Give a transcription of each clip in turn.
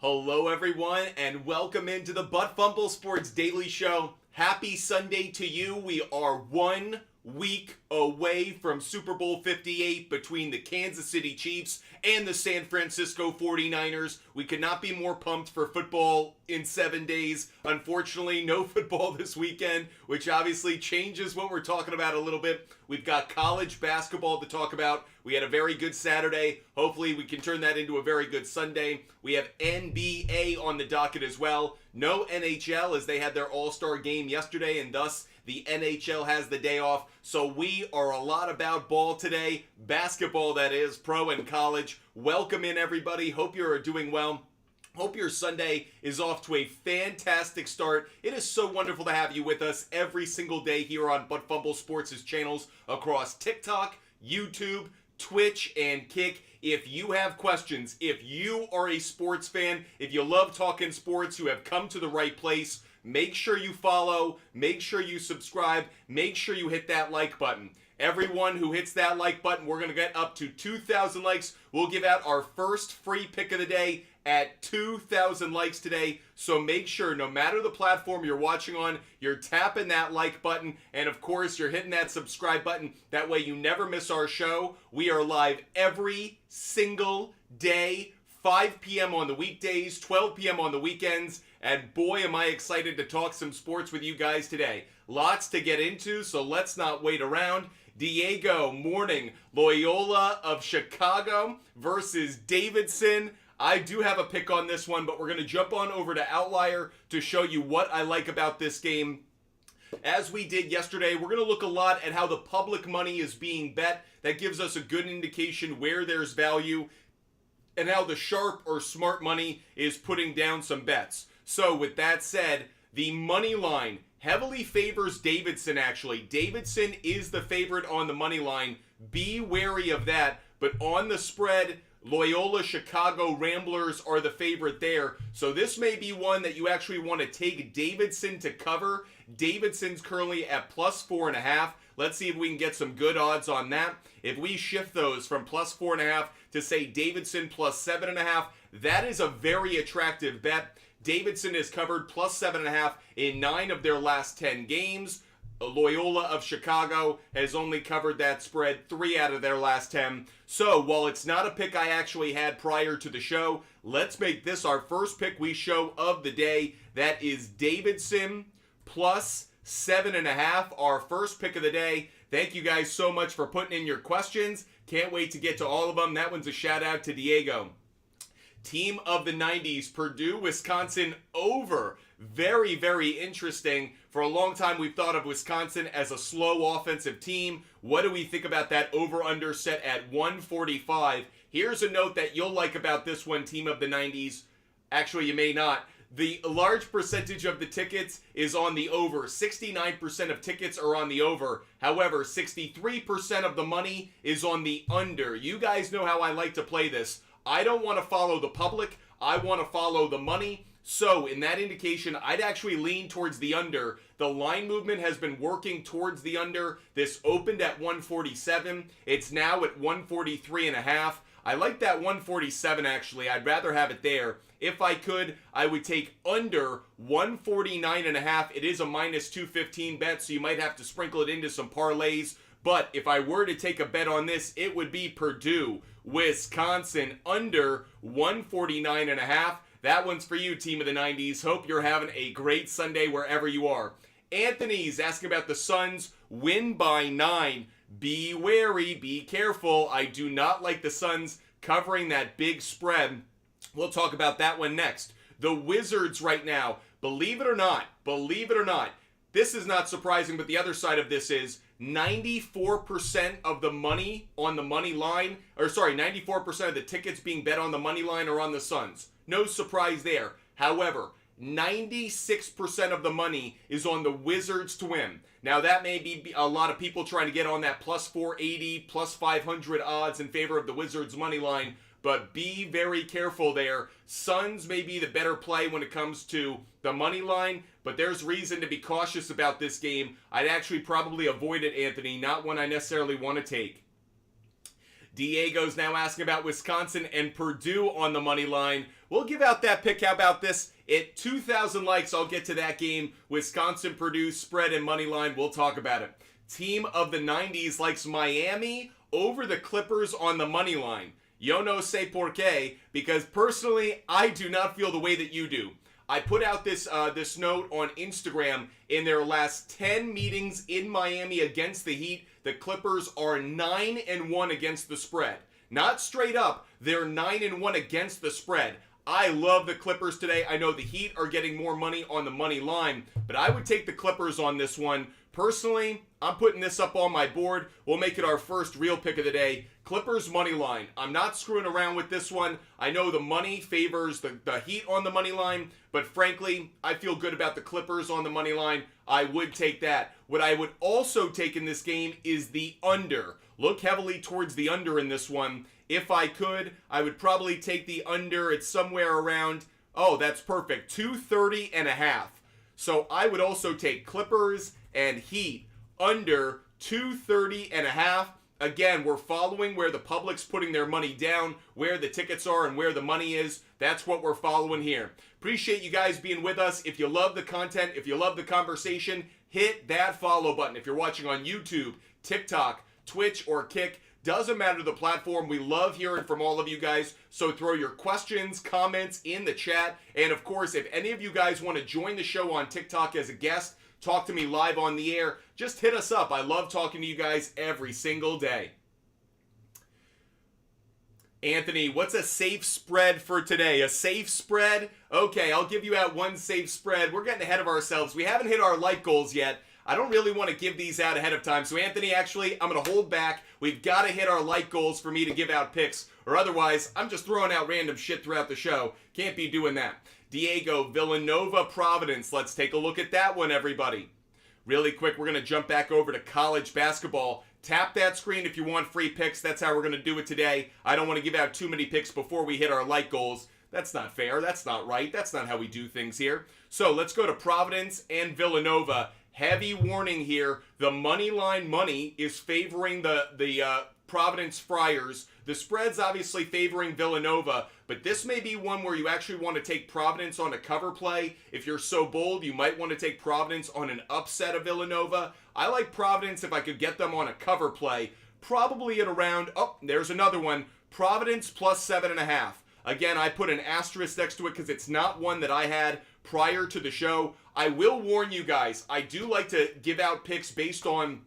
Hello, everyone, and welcome into the Butt Fumble Sports Daily Show. Happy Sunday to you. We are 1 week away from Super Bowl 58 between the Kansas City Chiefs and the San Francisco 49ers. We could not be more pumped for football in 7 days. Unfortunately, no football this weekend, which obviously changes what we're talking about a little bit. We've got college basketball to talk about. We had a very good Saturday. Hopefully we can turn that into a very good Sunday. We have NBA on the docket as well. No NHL, as they had their All-Star game yesterday, and thus the NHL has the day off. So we are a lot about ball today. Basketball, that is, pro and college. Welcome in, everybody. Hope you're doing well. Hope your Sunday is off to a fantastic start. It is so wonderful to have you with us every single day here on Butt Fumble Sports' channels across TikTok, YouTube, Twitch, and Kick. If you have questions, if you are a sports fan, if you love talking sports, you have come to the right place. Make sure you follow, make sure you subscribe, make sure you hit that like button. Everyone who hits that like button, we're going to get up to 2,000 likes. We'll give out our first free pick of the day at 2,000 likes today. So make sure, no matter the platform you're watching on, you're tapping that like button. And of course, you're hitting that subscribe button. That way you never miss our show. We are live every single day, 5 p.m. on the weekdays, 12 p.m. on the weekends. And boy, am I excited to talk some sports with you guys today. Lots to get into, so let's not wait around. Diego, morning. Loyola of Chicago versus Davidson. I do have a pick on this one, but we're going to jump on over to Outlier to show you what I like about this game. As we did yesterday, we're going to look a lot at how the public money is being bet. That gives us a good indication where there's value and how the sharp or smart money is putting down some bets. So with that said, the money line heavily favors Davidson, actually. Davidson is the favorite on the money line. Be wary of that. But on the spread, Loyola Chicago Ramblers are the favorite there. So this may be one that you actually want to take Davidson to cover. Davidson's currently at plus 4.5. Let's see if we can get some good odds on that. If we shift those from plus 4.5 to say Davidson plus 7.5, that is a very attractive bet. Davidson has covered plus 7.5 in 9 of their last 10 games. Loyola of Chicago has only covered that spread 3 out of their last 10. So while it's not a pick I actually had prior to the show, let's make this our first pick we show of the day. That is Davidson plus 7.5, our first pick of the day. Thank you guys so much for putting in your questions. Can't wait to get to all of them. That one's a shout out to Diego. Team of the 90s, Purdue, Wisconsin over. Very, very interesting. For a long time, we've thought of Wisconsin as a slow offensive team. What do we think about that over-under set at 145? Here's a note that you'll like about this one, Team of the 90s. Actually, you may not. The large percentage of the tickets is on the over. 69% of tickets are on the over. However, 63% of the money is on the under. You guys know how I like to play this. I don't want to follow the public. I want to follow the money. So in that indication, I'd actually lean towards the under. The line movement has been working towards the under. This opened at 147. It's now at 143.5. I like that 147 actually. I'd rather have it there. If I could, I would take under 149.5. It is a minus 215 bet, so you might have to sprinkle it into some parlays. But if I were to take a bet on this, it would be Purdue, Wisconsin, under 149.5. That one's for you, Team of the 90s. Hope you're having a great Sunday wherever you are. Anthony's asking about the Suns win by 9. Be wary, be careful. I do not like the Suns covering that big spread. We'll talk about that one next. The Wizards right now, believe it or not, this is not surprising, but the other side of this is 94% of the money on the money line, 94% of the tickets being bet on the money line are on the Suns. No surprise there. However, 96% of the money is on the Wizards to win. Now, that may be a lot of people trying to get on that plus 480, plus 500 odds in favor of the Wizards money line, but be very careful there. Suns may be the better play when it comes to the money line, but there's reason to be cautious about this game. I'd actually probably avoid it, Anthony, not one I necessarily want to take. Diego's now asking about Wisconsin and Purdue on the money line. we'll give out that pick. How about this? At 2,000 likes, I'll get to that game. Wisconsin, Purdue, spread and money line. We'll talk about it. Team of the 90s likes Miami over the Clippers on the money line. Yo no sé por qué, because personally, I do not feel the way that you do. I put out this note on Instagram. In their last 10 meetings in Miami against the Heat, the Clippers are 9-1 against the spread. Not straight up, they're 9-1 against the spread. I love the Clippers today. I know the Heat are getting more money on the money line, but I would take the Clippers on this one. Personally, I'm putting this up on my board. We'll make it our first real pick of the day. Clippers money line. I'm not screwing around with this one. I know the money favors the Heat on the money line, but frankly, I feel good about the Clippers on the money line. I would take that. What I would also take in this game is the under. Look heavily towards the under in this one. If I could, I would probably take the under. It's somewhere around, oh, that's perfect, 230.5. So I would also take Clippers and Heat under 230.5. Again, we're following where the public's putting their money down, where the tickets are and where the money is. That's what we're following here. Appreciate you guys being with us. If you love the content, if you love the conversation, hit that follow button. If you're watching on YouTube, TikTok, Twitch, or Kick, doesn't matter the platform. We love hearing from all of you guys. So throw your questions, comments in the chat. And of course, if any of you guys want to join the show on TikTok as a guest, talk to me live on the air, just hit us up. I love talking to you guys every single day. Anthony, what's a safe spread for today? A safe spread? Okay, I'll give you out one safe spread. We're getting ahead of ourselves. We haven't hit our like goals yet. I don't really want to give these out ahead of time. So Anthony, actually, I'm going to hold back. We've got to hit our like goals for me to give out picks, or otherwise, I'm just throwing out random shit throughout the show. Can't be doing that. Diego, Villanova, Providence. Let's take a look at that one, everybody. Really quick, we're going to jump back over to college basketball. Tap that screen if you want free picks. That's how we're going to do it today. I don't want to give out too many picks before we hit our like goals. That's not fair. That's not right. That's not how we do things here. So let's go to Providence and Villanova. Heavy warning here. The money line money is favoring the Providence Friars. The spread's obviously favoring Villanova, but this may be one where you actually want to take Providence on a cover play. If you're so bold, you might want to take Providence on an upset of Villanova. I like Providence if I could get them on a cover play, probably at around, oh, there's another one, Providence plus 7.5. Again, I put an asterisk next to it because it's not one that I had prior to the show. I will warn you guys, I do like to give out picks based on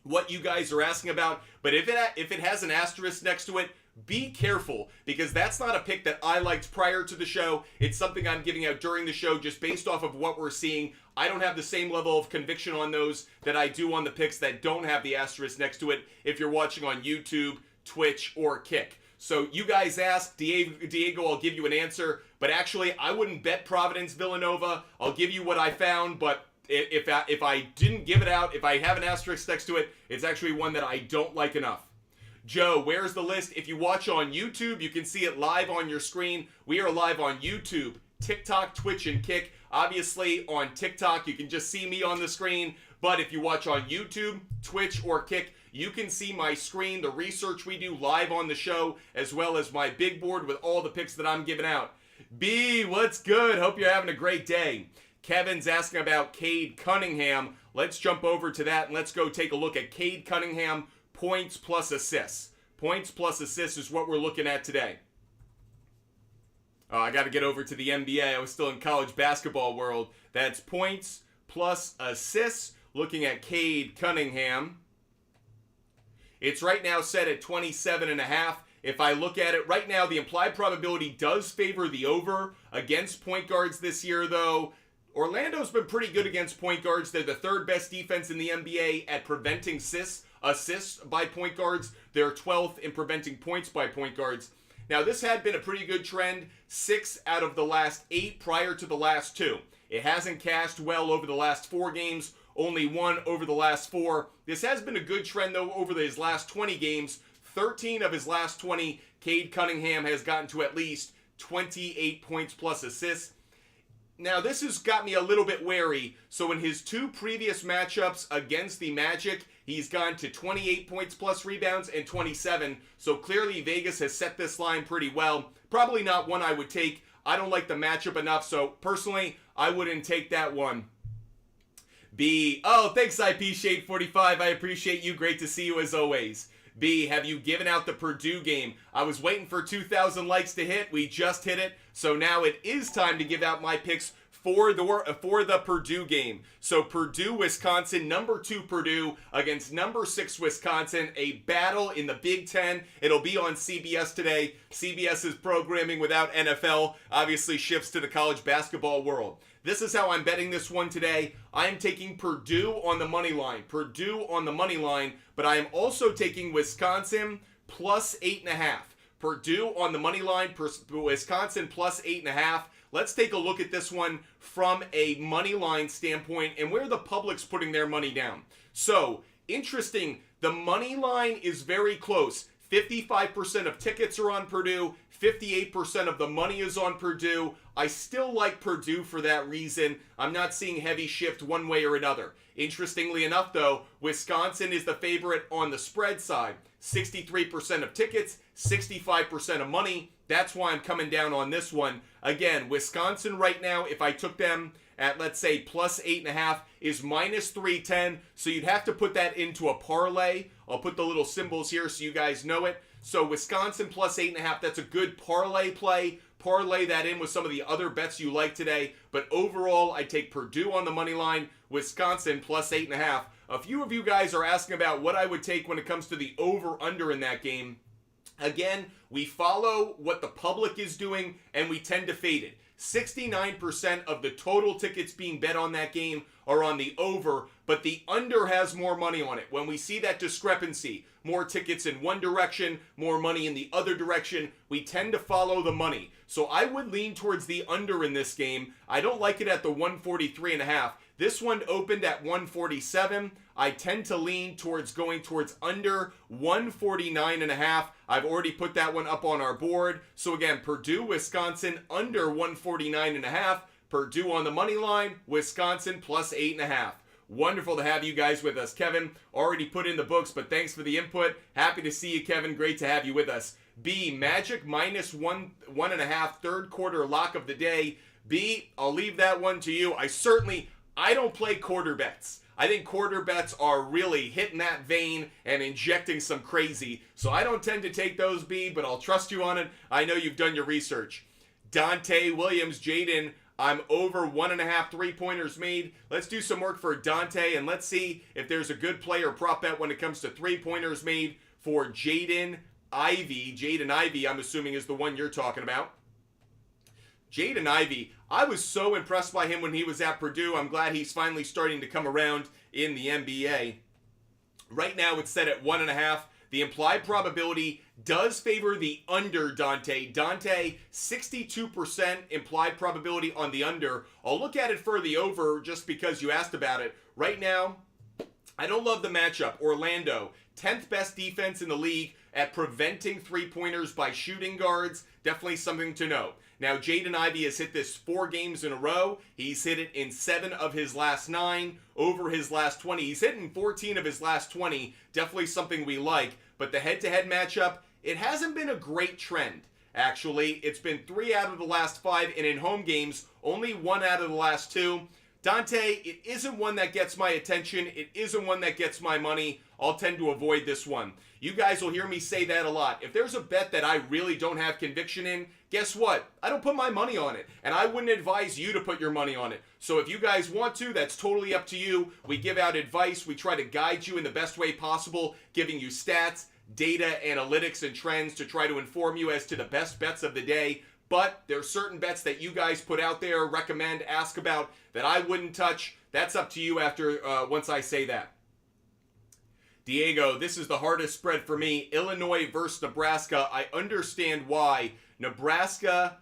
what you guys are asking about, but if it has an asterisk next to it, be careful, because that's not a pick that I liked prior to the show. It's something I'm giving out during the show just based off of what we're seeing. I don't have the same level of conviction on those that I do on the picks that don't have the asterisk next to it if you're watching on YouTube, Twitch, or Kick. So you guys asked, Diego, I'll give you an answer, but actually I wouldn't bet Providence Villanova. I'll give you what I found, but if I didn't give it out, if I have an asterisk next to it, it's actually one that I don't like enough. Joe, where's the list? If you watch on YouTube, you can see it live on your screen. We are live on YouTube, TikTok, Twitch, and Kick. Obviously, on TikTok, you can just see me on the screen. But if you watch on YouTube, Twitch, or Kick, you can see my screen, the research we do live on the show, as well as my big board with all the picks that I'm giving out. B, what's good? Hope you're having a great day. Kevin's asking about Cade Cunningham. Let's jump over to that and let's go take a look at Cade Cunningham points plus assists. Points plus assists is what we're looking at today. I got to get over to the NBA. I was still in college basketball world. That's points plus assists. Looking at Cade Cunningham. It's right now set at 27.5. If I look at it right now, the implied probability does favor the over against point guards this year, though. Orlando's been pretty good against point guards. They're the third best defense in the NBA at preventing assists by point guards. They're 12th in preventing points by point guards. Now, this had been a pretty good trend. 6 out of the last 8 prior to the last 2. It hasn't cashed well over the last 4 games. Only 1 over the last 4. This has been a good trend, though, over his last 20 games. 13 of his last 20, Cade Cunningham has gotten to at least 28 points plus assists. Now, this has got me a little bit wary. So in his 2 previous matchups against the Magic, he's gone to 28 points plus rebounds and 27. So clearly Vegas has set this line pretty well. Probably not one I would take. I don't like the matchup enough, so personally, I wouldn't take that one. B, oh, thanks IP Shade 45. I appreciate you. Great to see you as always. B, have you given out the Purdue game? I was waiting for 2,000 likes to hit. We just hit it. So now it is time to give out my picks for the Purdue game. So Purdue, Wisconsin, number 2 Purdue against number 6 Wisconsin, a battle in the Big Ten. It'll be on CBS today. CBS's programming without NFL obviously shifts to the college basketball world. This is how I'm betting this one today. I am taking Purdue on the money line. Purdue on the money line, but I am also taking Wisconsin plus 8.5. Purdue on the money line, Wisconsin plus 8.5. Let's take a look at this one from a money line standpoint and where the public's putting their money down. So, interesting, the money line is very close. 55% of tickets are on Purdue, 58% of the money is on Purdue. I still like Purdue for that reason. I'm not seeing heavy shift one way or another. Interestingly enough, though, Wisconsin is the favorite on the spread side. 63% of tickets, 65% of money. That's why I'm coming down on this one. Again, Wisconsin right now, if I took them at, let's say, plus 8.5, is minus 310. So you'd have to put that into a parlay. I'll put the little symbols here so you guys know it. So Wisconsin plus 8.5, that's a good parlay play. Parlay that in with some of the other bets you like today. But overall, I take Purdue on the money line, Wisconsin plus 8.5. A few of you guys are asking about what I would take when it comes to the over-under in that game. Again, we follow what the public is doing, and we tend to fade it. 69% of the total tickets being bet on that game are on the over, but the under has more money on it. When we see that discrepancy, more tickets in one direction, more money in the other direction, we tend to follow the money. So I would lean towards the under in this game. I don't like it at the 143.5. This one opened at 147. I tend to lean towards going towards under 149.5. I've already put that one up on our board. So again, Purdue, Wisconsin under 149.5. Purdue on the money line, Wisconsin plus 8.5. Wonderful to have you guys with us. Kevin already put in the books, but thanks for the input. Happy to see you, Kevin. Great to have you with us. B, Magic minus 1.5, third quarter lock of the day. B, I'll leave that one to you. I don't play quarter bets. I think quarter bets are really hitting that vein and injecting some crazy. So I don't tend to take those, B, but I'll trust you on it. I know you've done your research. Dante Williams, Jaden, I'm over 1.5 three-pointers made. Let's do some work for Dante, and let's see if there's a good play or prop bet when it comes to three-pointers made for Jaden Ivey. Jaden Ivey, I'm assuming, is the one you're talking about. Jaden Ivey, I was so impressed by him when he was at Purdue. I'm glad he's finally starting to come around in the NBA. Right now it's set at 1.5. The implied probability does favor the under Dante. Dante, 62% implied probability on the under. I'll look at it for the over just because you asked about it. Right now, I don't love the matchup. Orlando, 10th best defense in the league at preventing three-pointers by shooting guards. Definitely something to know. Now, Jaden Ivey has hit this 4 games in a row. He's hit it in 7 of his last 9, over his last 20. He's hit in 14 of his last 20. Definitely something we like. But the head-to-head matchup, it hasn't been a great trend, actually. It's been 3 out of the last 5, and in home games, only 1 out of the last 2. Dante, it isn't one that gets my attention. It isn't one that gets my money. I'll tend to avoid this one. You guys will hear me say that a lot. If there's a bet that I really don't have conviction in, guess what? I don't put my money on it, and I wouldn't advise you to put your money on it. So if you guys want to, that's totally up to you. We give out advice. We try to guide you in the best way possible, giving you stats, data, analytics, and trends to try to inform you as to the best bets of the day. But there are certain bets that you guys put out there, recommend, ask about, that I wouldn't touch. That's up to you after once I say that. Diego, this is the hardest spread for me. Illinois versus Nebraska. I understand why. Nebraska,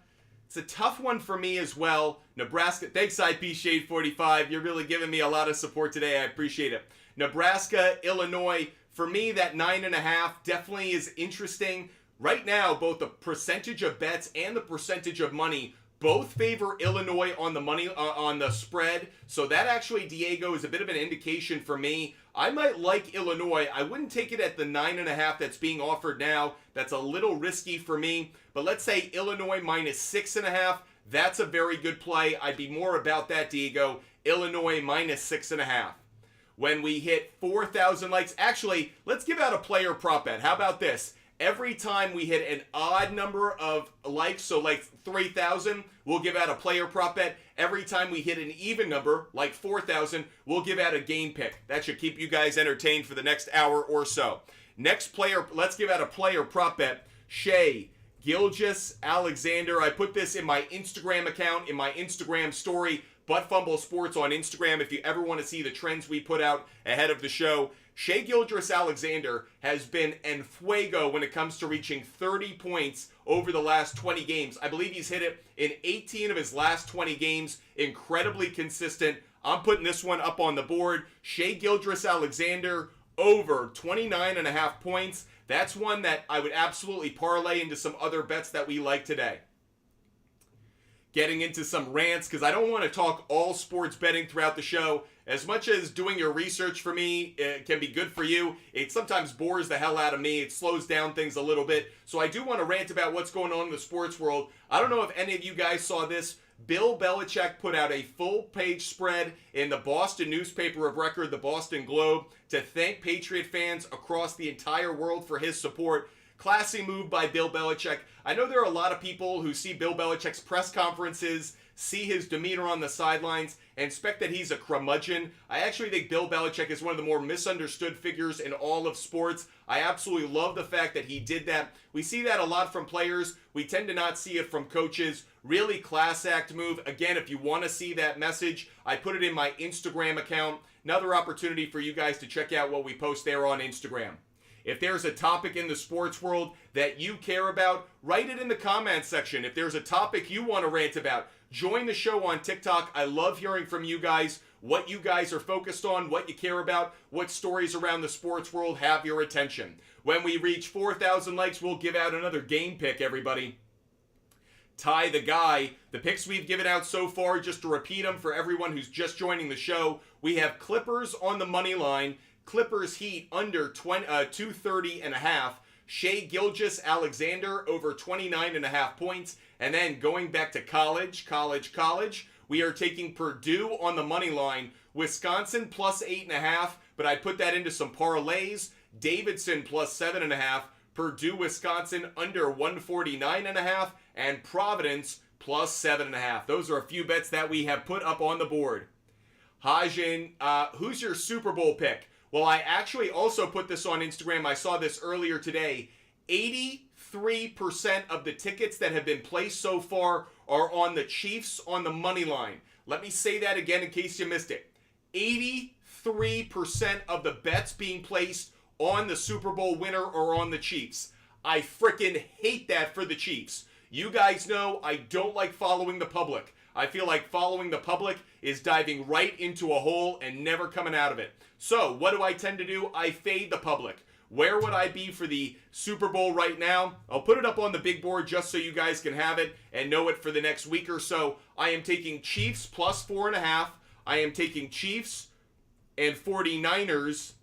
it's a tough one for me as well. Nebraska, thanks IP Shade 45. You're really giving me a lot of support today. I appreciate it. Nebraska, Illinois, for me, that 9.5 definitely is interesting. Right now, both the percentage of bets and the percentage of money both favor Illinois on the money on the spread. So that actually, Diego, is a bit of an indication for me. I might like Illinois. I wouldn't take it at the 9.5 that's being offered now. That's a little risky for me. But let's say Illinois minus 6.5. That's a very good play. I'd be more about that, Diego. Illinois -6.5. When we hit 4,000 likes, actually, let's give out a player prop bet. How about this? Every time we hit an odd number of likes, so like 3,000, we'll give out a player prop bet. Every time we hit an even number, like 4,000, we'll give out a game pick. That should keep you guys entertained for the next hour or so. Next player, let's give out a player prop bet. Shai Gilgeous-Alexander. I put this in my Instagram account, in my Instagram story, Butt Fumble Sports on Instagram, if you ever want to see the trends we put out ahead of the show. Shai Gilgeous-Alexander has been en fuego when it comes to reaching 30 points over the last 20 games. I believe he's hit it in 18 of his last 20 games. Incredibly consistent. I'm putting this one up on the board. Shai Gilgeous-Alexander over 29.5 points. That's one that I would absolutely parlay into some other bets that we like today. Getting into some rants, because I don't want to talk all sports betting throughout the show. As much as doing your research for me can be good for you, it sometimes bores the hell out of me. It slows down things a little bit. So I do want to rant about what's going on in the sports world. I don't know if any of you guys saw this. Bill Belichick put out a full-page spread in the Boston newspaper of record, the Boston Globe, to thank Patriot fans across the entire world for his support. Classy move by Bill Belichick. I know there are a lot of people who see Bill Belichick's press conferences, see his demeanor on the sidelines, and expect that he's a curmudgeon. I actually think Bill Belichick is one of the more misunderstood figures in all of sports. I absolutely love the fact that he did that. We see that a lot from players. We tend to not see it from coaches. Really class act move. Again, if you want to see that message, I put it in my Instagram account. Another opportunity for you guys to check out what we post there on Instagram. If there's a topic in the sports world that you care about, write it in the comments section. If there's a topic you want to rant about, join the show on TikTok. I love hearing from you guys, what you guys are focused on, what you care about, what stories around the sports world have your attention. When we reach 4,000 likes, we'll give out another game pick, everybody. Ty the Guy. The picks we've given out so far, just to repeat them for everyone who's just joining the show, we have Clippers on the money line. Clippers Heat under 230.5. Shai Gilgeous-Alexander over 29.5 points. And then going back to college, we are taking Purdue on the money line. Wisconsin plus 8.5, but I put that into some parlays. Davidson plus 7.5. Purdue, Wisconsin under 149.5. And Providence plus 7.5. Those are a few bets that we have put up on the board. Hajin, who's your Super Bowl pick? Well, I actually also put this on Instagram. I saw this earlier today. 83% of the tickets that have been placed so far are on the Chiefs on the money line. Let me say that again in case you missed it. 83% of the bets being placed on the Super Bowl winner are on the Chiefs. I frickin' hate that for the Chiefs. You guys know I don't like following the public. I feel like following the public is diving right into a hole and never coming out of it. So, what do I tend to do? I fade the public. Where would I be for the Super Bowl right now? I'll put it up on the big board just so you guys can have it and know it for the next week or so. I am taking Chiefs plus 4.5. I am taking Chiefs and 49ers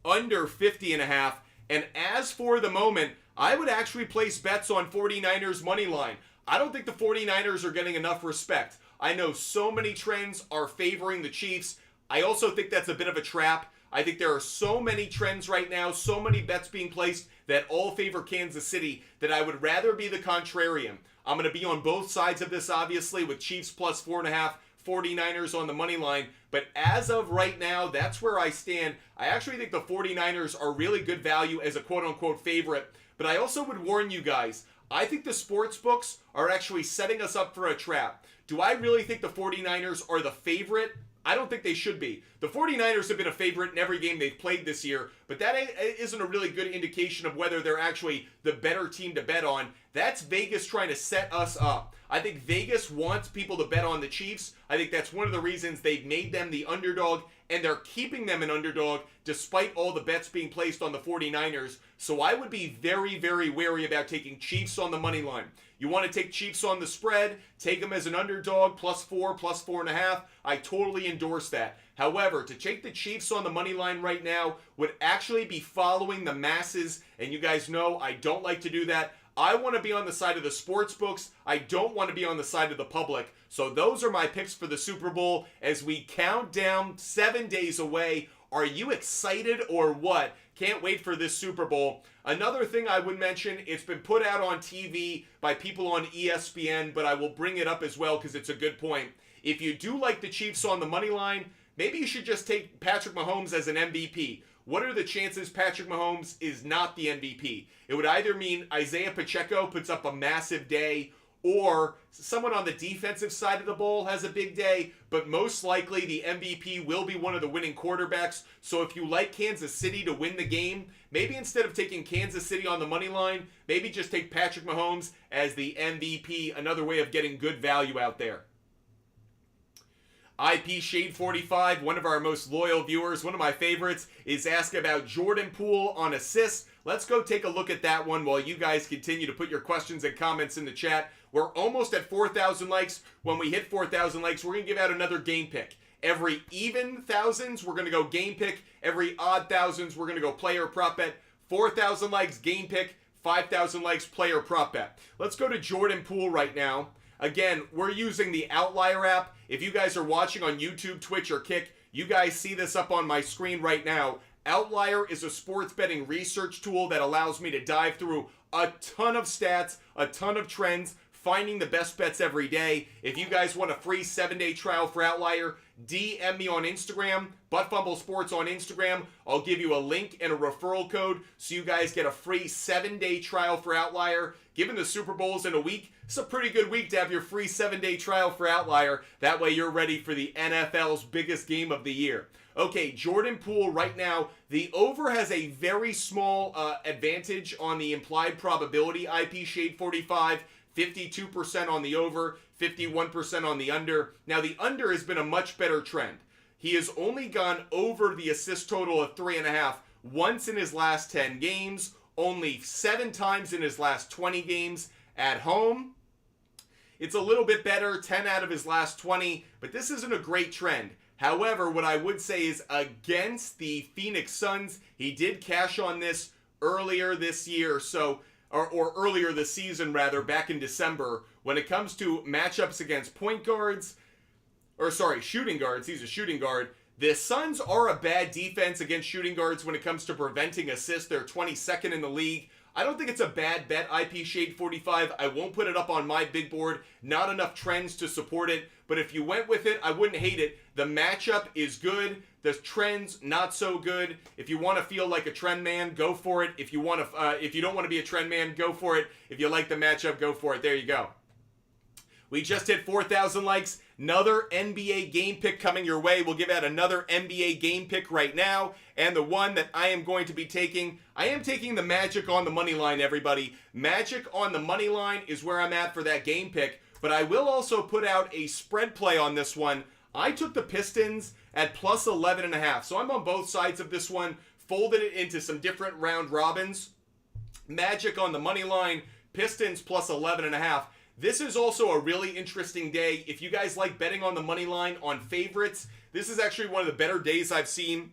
under 50.5. And as for the moment, I would actually place bets on 49ers money line. I don't think the 49ers are getting enough respect. I know so many trends are favoring the Chiefs. I also think that's a bit of a trap. I think there are so many trends right now, so many bets being placed that all favor Kansas City that I would rather be the contrarian. I'm going to be on both sides of this, obviously, with Chiefs plus 4.5, 49ers on the money line. But as of right now, that's where I stand. I actually think the 49ers are really good value as a quote-unquote favorite. But I also would warn you guys, I think the sports books are actually setting us up for a trap. Do I really think the 49ers are the favorite? I don't think they should be. The 49ers have been a favorite in every game they've played this year, but that isn't a really good indication of whether they're actually the better team to bet on. That's Vegas trying to set us up. I think Vegas wants people to bet on the Chiefs. I think that's one of the reasons they've made them the underdog, and they're keeping them an underdog despite all the bets being placed on the 49ers. So I would be very, very wary about taking Chiefs on the money line. You want to take Chiefs on the spread, take them as an underdog, +4, +4.5. I totally endorse that. However, to take the Chiefs on the money line right now would actually be following the masses, and you guys know I don't like to do that. I want to be on the side of the sports books. I don't want to be on the side of the public. So those are my picks for the Super Bowl as we count down 7 days away. Are you excited or what? Can't wait for this Super Bowl. Another thing I would mention, it's been put out on TV by people on ESPN, but I will bring it up as well because it's a good point. If you do like the Chiefs on the money line, maybe you should just take Patrick Mahomes as an MVP. What are the chances Patrick Mahomes is not the MVP? It would either mean Isaiah Pacheco puts up a massive day, or someone on the defensive side of the ball has a big day, but most likely the MVP will be one of the winning quarterbacks. So if you like Kansas City to win the game, maybe instead of taking Kansas City on the money line, maybe just take Patrick Mahomes as the MVP, another way of getting good value out there. IP Shade 45, one of our most loyal viewers, one of my favorites, is asking about Jordan Poole on assists. Let's go take a look at that one while you guys continue to put your questions and comments in the chat. We're almost at 4,000 likes. When we hit 4,000 likes, we're going to give out another game pick. Every even thousands, we're going to go game pick. Every odd thousands, we're going to go player prop bet. 4,000 likes, game pick. 5,000 likes, player prop bet. Let's go to Jordan Poole right now. Again, we're using the Outlier app. If you guys are watching on YouTube, Twitch, or Kick, you guys see this up on my screen right now. Outlier is a sports betting research tool that allows me to dive through a ton of stats, a ton of trends, finding the best bets every day. If you guys want a free 7-day trial for Outlier, DM me on Instagram, ButtFumble Sports on Instagram. I'll give you a link and a referral code so you guys get a free 7-day trial for Outlier. Given the Super Bowl's in a week, it's a pretty good week to have your free 7-day trial for Outlier. That way you're ready for the NFL's biggest game of the year. Okay, Jordan Poole right now, the over has a very small advantage on the implied probability. IP Shade 45, 52% on the over, 51% on the under. Now the under has been a much better trend. He has only gone over the assist total of 3.5 once in his last 10 games, only 7 times in his last 20 games at home. It's a little bit better, 10 out of his last 20, but this isn't a great trend. However, what I would say is against the Phoenix Suns, he did cash on this earlier this year, or earlier this season rather, back in December. When it comes to matchups against shooting guards, he's a shooting guard. The Suns are a bad defense against shooting guards when it comes to preventing assists. They're 22nd in the league. I don't think it's a bad bet, IP Shade 45. I won't put it up on my big board. Not enough trends to support it. But if you went with it, I wouldn't hate it. The matchup is good. The trends, not so good. If you want to feel like a trend man, go for it. If you don't want to be a trend man, go for it. If you like the matchup, go for it. There you go. We just hit 4,000 likes. Another NBA game pick coming your way. We'll give out another NBA game pick right now. And the one that I am going to be taking, I am taking the Magic on the money line, everybody. Magic on the money line is where I'm at for that game pick. But I will also put out a spread play on this one. I took the Pistons at plus 11.5. So I'm on both sides of this one. Folded it into some different round robins. Magic on the money line. Pistons plus 11.5. This is also a really interesting day. If you guys like betting on the money line on favorites, this is actually one of the better days I've seen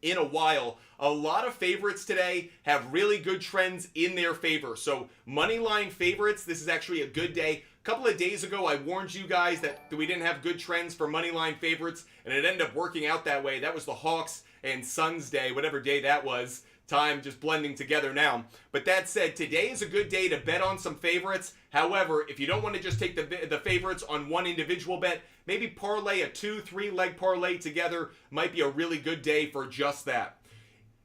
in a while. A lot of favorites today have really good trends in their favor. So money line favorites, this is actually a good day. A couple of days ago, I warned you guys that we didn't have good trends for money line favorites, and it ended up working out that way. That was the Hawks and Suns day, whatever day that was. Time just blending together now. But that said, today is a good day to bet on some favorites. However, if you don't want to just take the favorites on one individual bet, maybe parlay a 2-3 leg parlay together might be a really good day for just that.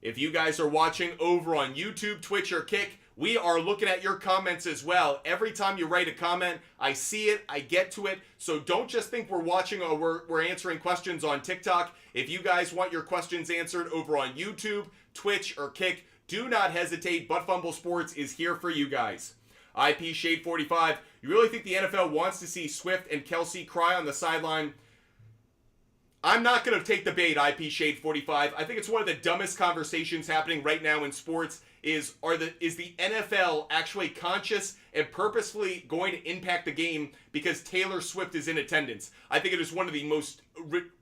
If you guys are watching over on YouTube, Twitch, or Kick, we are looking at your comments as well. Every time you write a comment, I see it, I get to it. So don't just think we're watching or we're answering questions on TikTok. If you guys want your questions answered over on YouTube, Twitch, or Kick, do not hesitate. ButtFumble Sports is here for you guys. IP Shade 45, you really think the NFL wants to see Swift and Kelsey cry on the sideline? I'm not going to take the bait, IP Shade 45. I think it's one of the dumbest conversations happening right now in sports is the NFL actually conscious and purposefully going to impact the game because Taylor Swift is in attendance. I think it is one of the most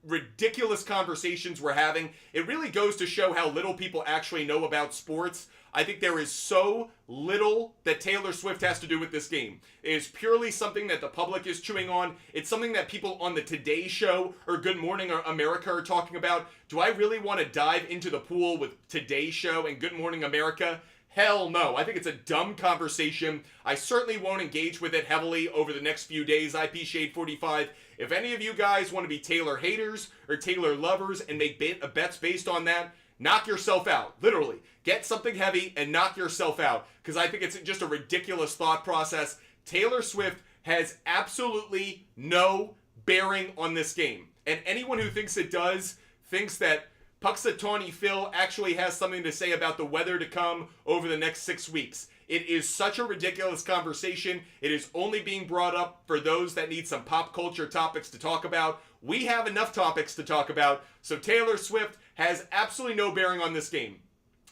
ridiculous conversations we're having. It really goes to show how little people actually know about sports. I think there is so little that Taylor Swift has to do with this game. It is purely something that the public is chewing on. It's something that people on the Today Show or Good Morning America are talking about. Do I really want to dive into the pool with Today Show and Good Morning America? Hell no. I think it's a dumb conversation. I certainly won't engage with it heavily over the next few days. IP Shade 45. If any of you guys want to be Taylor haters or Taylor lovers and make bets based on that, knock yourself out. Literally. Get something heavy and knock yourself out. Because I think it's just a ridiculous thought process. Taylor Swift has absolutely no bearing on this game. And anyone who thinks it does thinks that Puxatawny Phil actually has something to say about the weather to come over the next 6 weeks. It is such a ridiculous conversation. It is only being brought up for those that need some pop culture topics to talk about. We have enough topics to talk about, so Taylor Swift has absolutely no bearing on this game.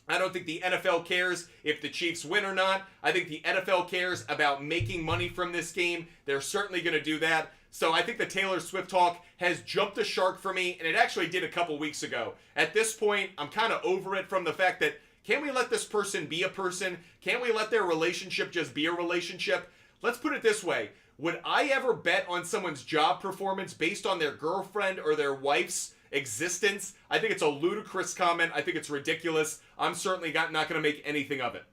I don't think the NFL cares if the Chiefs win or not. I think the NFL cares about making money from this game. They're certainly going to do that. So I think the Taylor Swift talk has jumped the shark for me, and it actually did a couple weeks ago. At this point, I'm kind of over it from the fact that, can't we let this person be a person? Can't we let their relationship just be a relationship? Let's put it this way. Would I ever bet on someone's job performance based on their girlfriend or their wife's existence? I think it's a ludicrous comment. I think it's ridiculous. I'm certainly not going to make anything of it.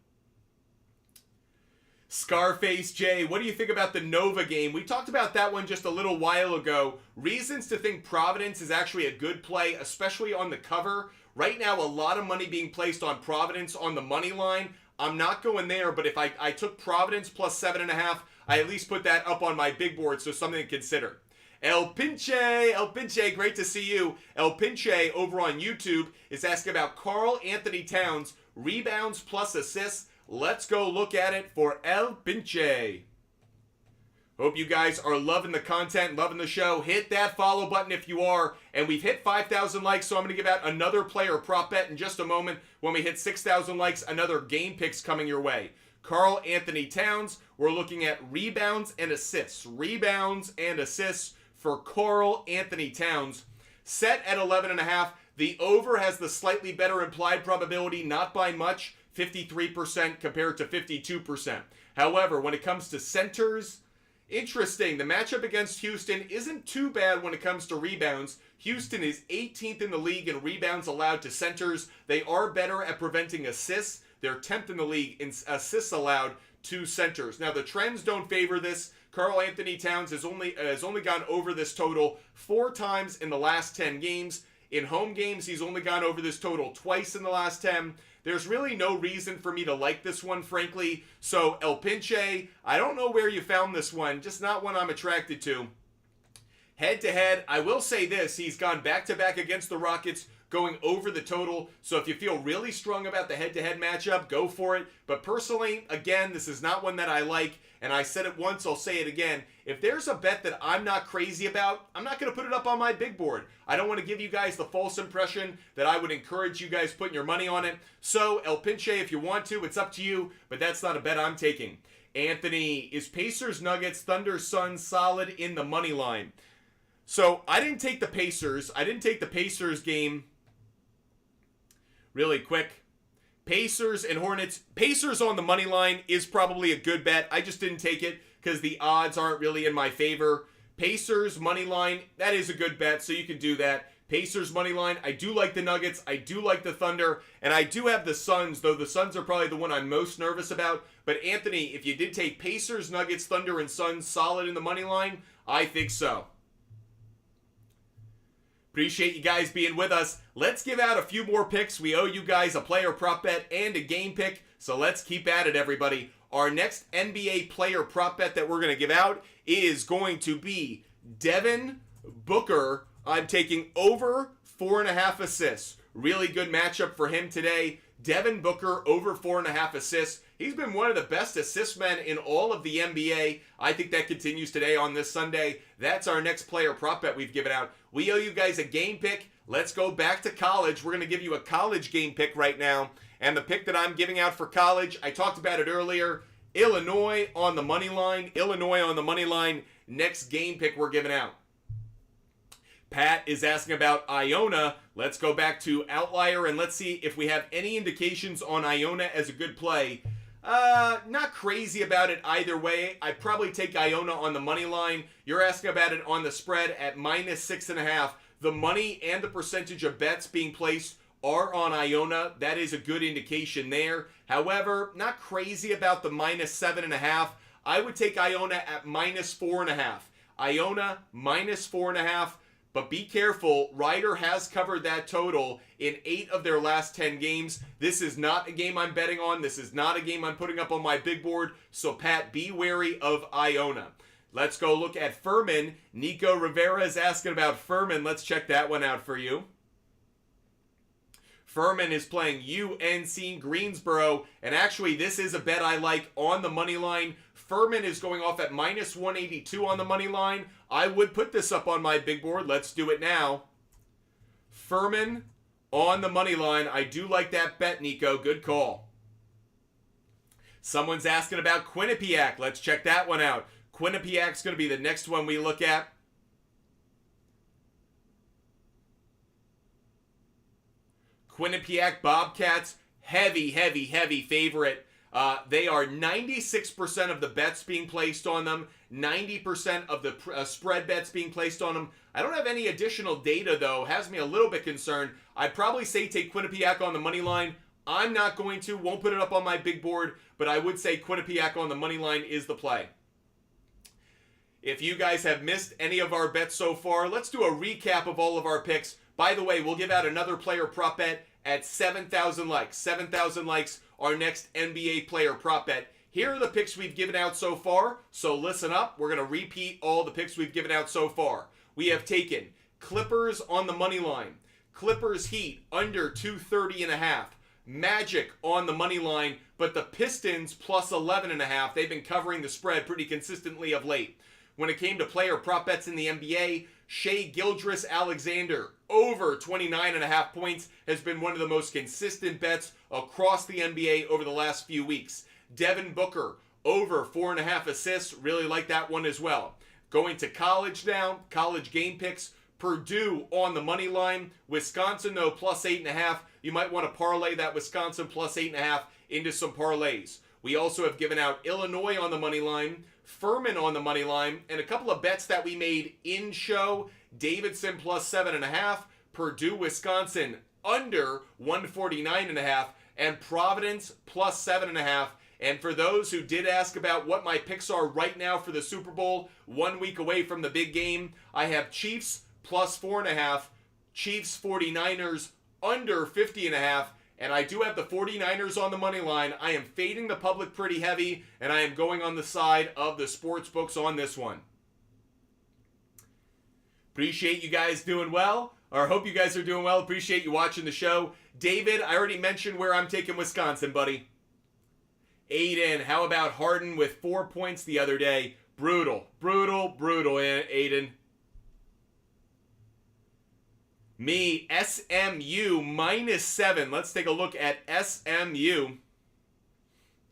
Scarface J, what do you think about the Nova game? We talked about that one just a little while ago. Reasons to think Providence is actually a good play, especially on the cover. Right now, a lot of money being placed on Providence on the money line. I'm not going there, but if I took Providence plus 7.5, I at least put that up on my big board, so something to consider. El Pinche, great to see you. El Pinche over on YouTube is asking about Karl Anthony Towns, rebounds plus assists. Let's go look at it for El Pinche. Hope you guys are loving the content, loving the show. Hit that follow button if you are. And we've hit 5,000 likes, so I'm going to give out another player prop bet in just a moment. When we hit 6,000 likes, another game pick's coming your way. Karl Anthony Towns, we're looking at rebounds and assists. Rebounds and assists for Karl Anthony Towns. Set at 11.5. The over has the slightly better implied probability, not by much, 53% compared to 52%. However, when it comes to centers, interesting. The matchup against Houston isn't too bad when it comes to rebounds. Houston is 18th in the league in rebounds allowed to centers. They are better at preventing assists. They're 10th in the league in assists allowed to centers. Now, the trends don't favor this. Karl Anthony Towns has only gone over this total 4 times in the last 10 games. In home games, he's only gone over this total twice in the last 10. There's really no reason for me to like this one, frankly. So, El Pinche, I don't know where you found this one. Just not one I'm attracted to. Head-to-head, I will say this. He's gone back-to-back against the Rockets, going over the total. So if you feel really strong about the head-to-head matchup, go for it. But personally, again, this is not one that I like. And I said it once, I'll say it again. If there's a bet that I'm not crazy about, I'm not going to put it up on my big board. I don't want to give you guys the false impression that I would encourage you guys putting your money on it. So, El Pinche, if you want to, it's up to you. But that's not a bet I'm taking. Anthony, is Pacers, Nuggets, Thunder, Suns solid in the money line? So, I didn't take the Pacers. I didn't take the Pacers game really quick. Pacers and Hornets. Pacers on the money line is probably a good bet. I just didn't take it because the odds aren't really in my favor. Pacers money line, that is a good bet, so you can do that. Pacers money line. I do like the Nuggets. I do like the Thunder. And I do have the Suns, though the Suns are probably the one I'm most nervous about. But Anthony, if you did take Pacers, Nuggets, Thunder, and Suns solid in the money line, I think so. Appreciate you guys being with us. Let's give out a few more picks. We owe you guys a player prop bet and a game pick, so let's keep at it, everybody. Our next NBA player prop bet that we're going to give out is going to be Devin Booker. I'm taking over 4.5 assists. Really good matchup for him today. Devin Booker over 4.5 assists. He's been one of the best assist men in all of the NBA. I think that continues today on this Sunday. That's our next player prop bet we've given out. We owe you guys a game pick. Let's go back to college. We're going to give you a college game pick right now. And the pick that I'm giving out for college, I talked about it earlier. Illinois on the money line. Illinois on the money line. Next game pick we're giving out. Pat is asking about Iona. Let's go back to Outlier and let's see if we have any indications on Iona as a good play. Not crazy about it either way. I'd probably take Iona on the money line. You're asking about it on the spread at -6.5. The money and the percentage of bets being placed are on Iona. That is a good indication there. However, not crazy about the -7.5. I would take Iona at -4.5. Iona -4.5. But be careful, Ryder has covered that total in 8 of their last 10 games. This is not a game I'm betting on. This is not a game I'm putting up on my big board. So, Pat, be wary of Iona. Let's go look at Furman. Nico Rivera is asking about Furman. Let's check that one out for you. Furman is playing UNC Greensboro. And actually, this is a bet I like on the money line. Furman is going off at -182 on the money line. I would put this up on my big board. Let's do it now. Furman on the money line. I do like that bet, Nico. Good call. Someone's asking about Quinnipiac. Let's check that one out. Quinnipiac's going to be the next one we look at. Quinnipiac Bobcats, heavy favorite. They are 96% of the bets being placed on them, 90% of the spread bets being placed on them. I don't have any additional data, though. Has me a little bit concerned. I'd probably say take Quinnipiac on the money line. I'm not going to. Won't put it up on my big board, but I would say Quinnipiac on the money line is the play. If you guys have missed any of our bets so far, let's do a recap of all of our picks. By the way, we'll give out another player prop bet at 7,000 likes. 7,000 likes, our next NBA player prop bet. Here are the picks we've given out so far, so listen up. We're going to repeat all the picks we've given out so far. We have taken Clippers on the money line, Clippers Heat under 230.5, Magic on the money line, but the Pistons plus 11.5. They've been covering the spread pretty consistently of late. When it came to player prop bets in the NBA, Shai Gilgeous-Alexander over 29.5 points has been one of the most consistent bets across the NBA over the last few weeks. Devin Booker over 4.5 assists. Really like that one as well. Going to college now, college game picks. Purdue on the money line. Wisconsin, though, plus 8.5. You might want to parlay that Wisconsin plus 8.5 into some parlays. We also have given out Illinois on the money line, Furman on the money line, and a couple of bets that we made in show. Davidson plus 7.5, Purdue, Wisconsin under 149.5, and Providence plus 7.5. And for those who did ask about what my picks are right now for the Super Bowl, 1 week away from the big game, I have Chiefs plus 4.5, Chiefs 49ers under 50.5, and I do have the 49ers on the money line. I am fading the public pretty heavy, and I am going on the side of the sports books on this one. Appreciate you guys doing well, or hope you guys are doing well. Appreciate you watching the show. David, I already mentioned where I'm taking Wisconsin, buddy. Aiden, how about Harden with 4 points the other day? Brutal, Aiden. Me, SMU -7. Let's take a look at SMU.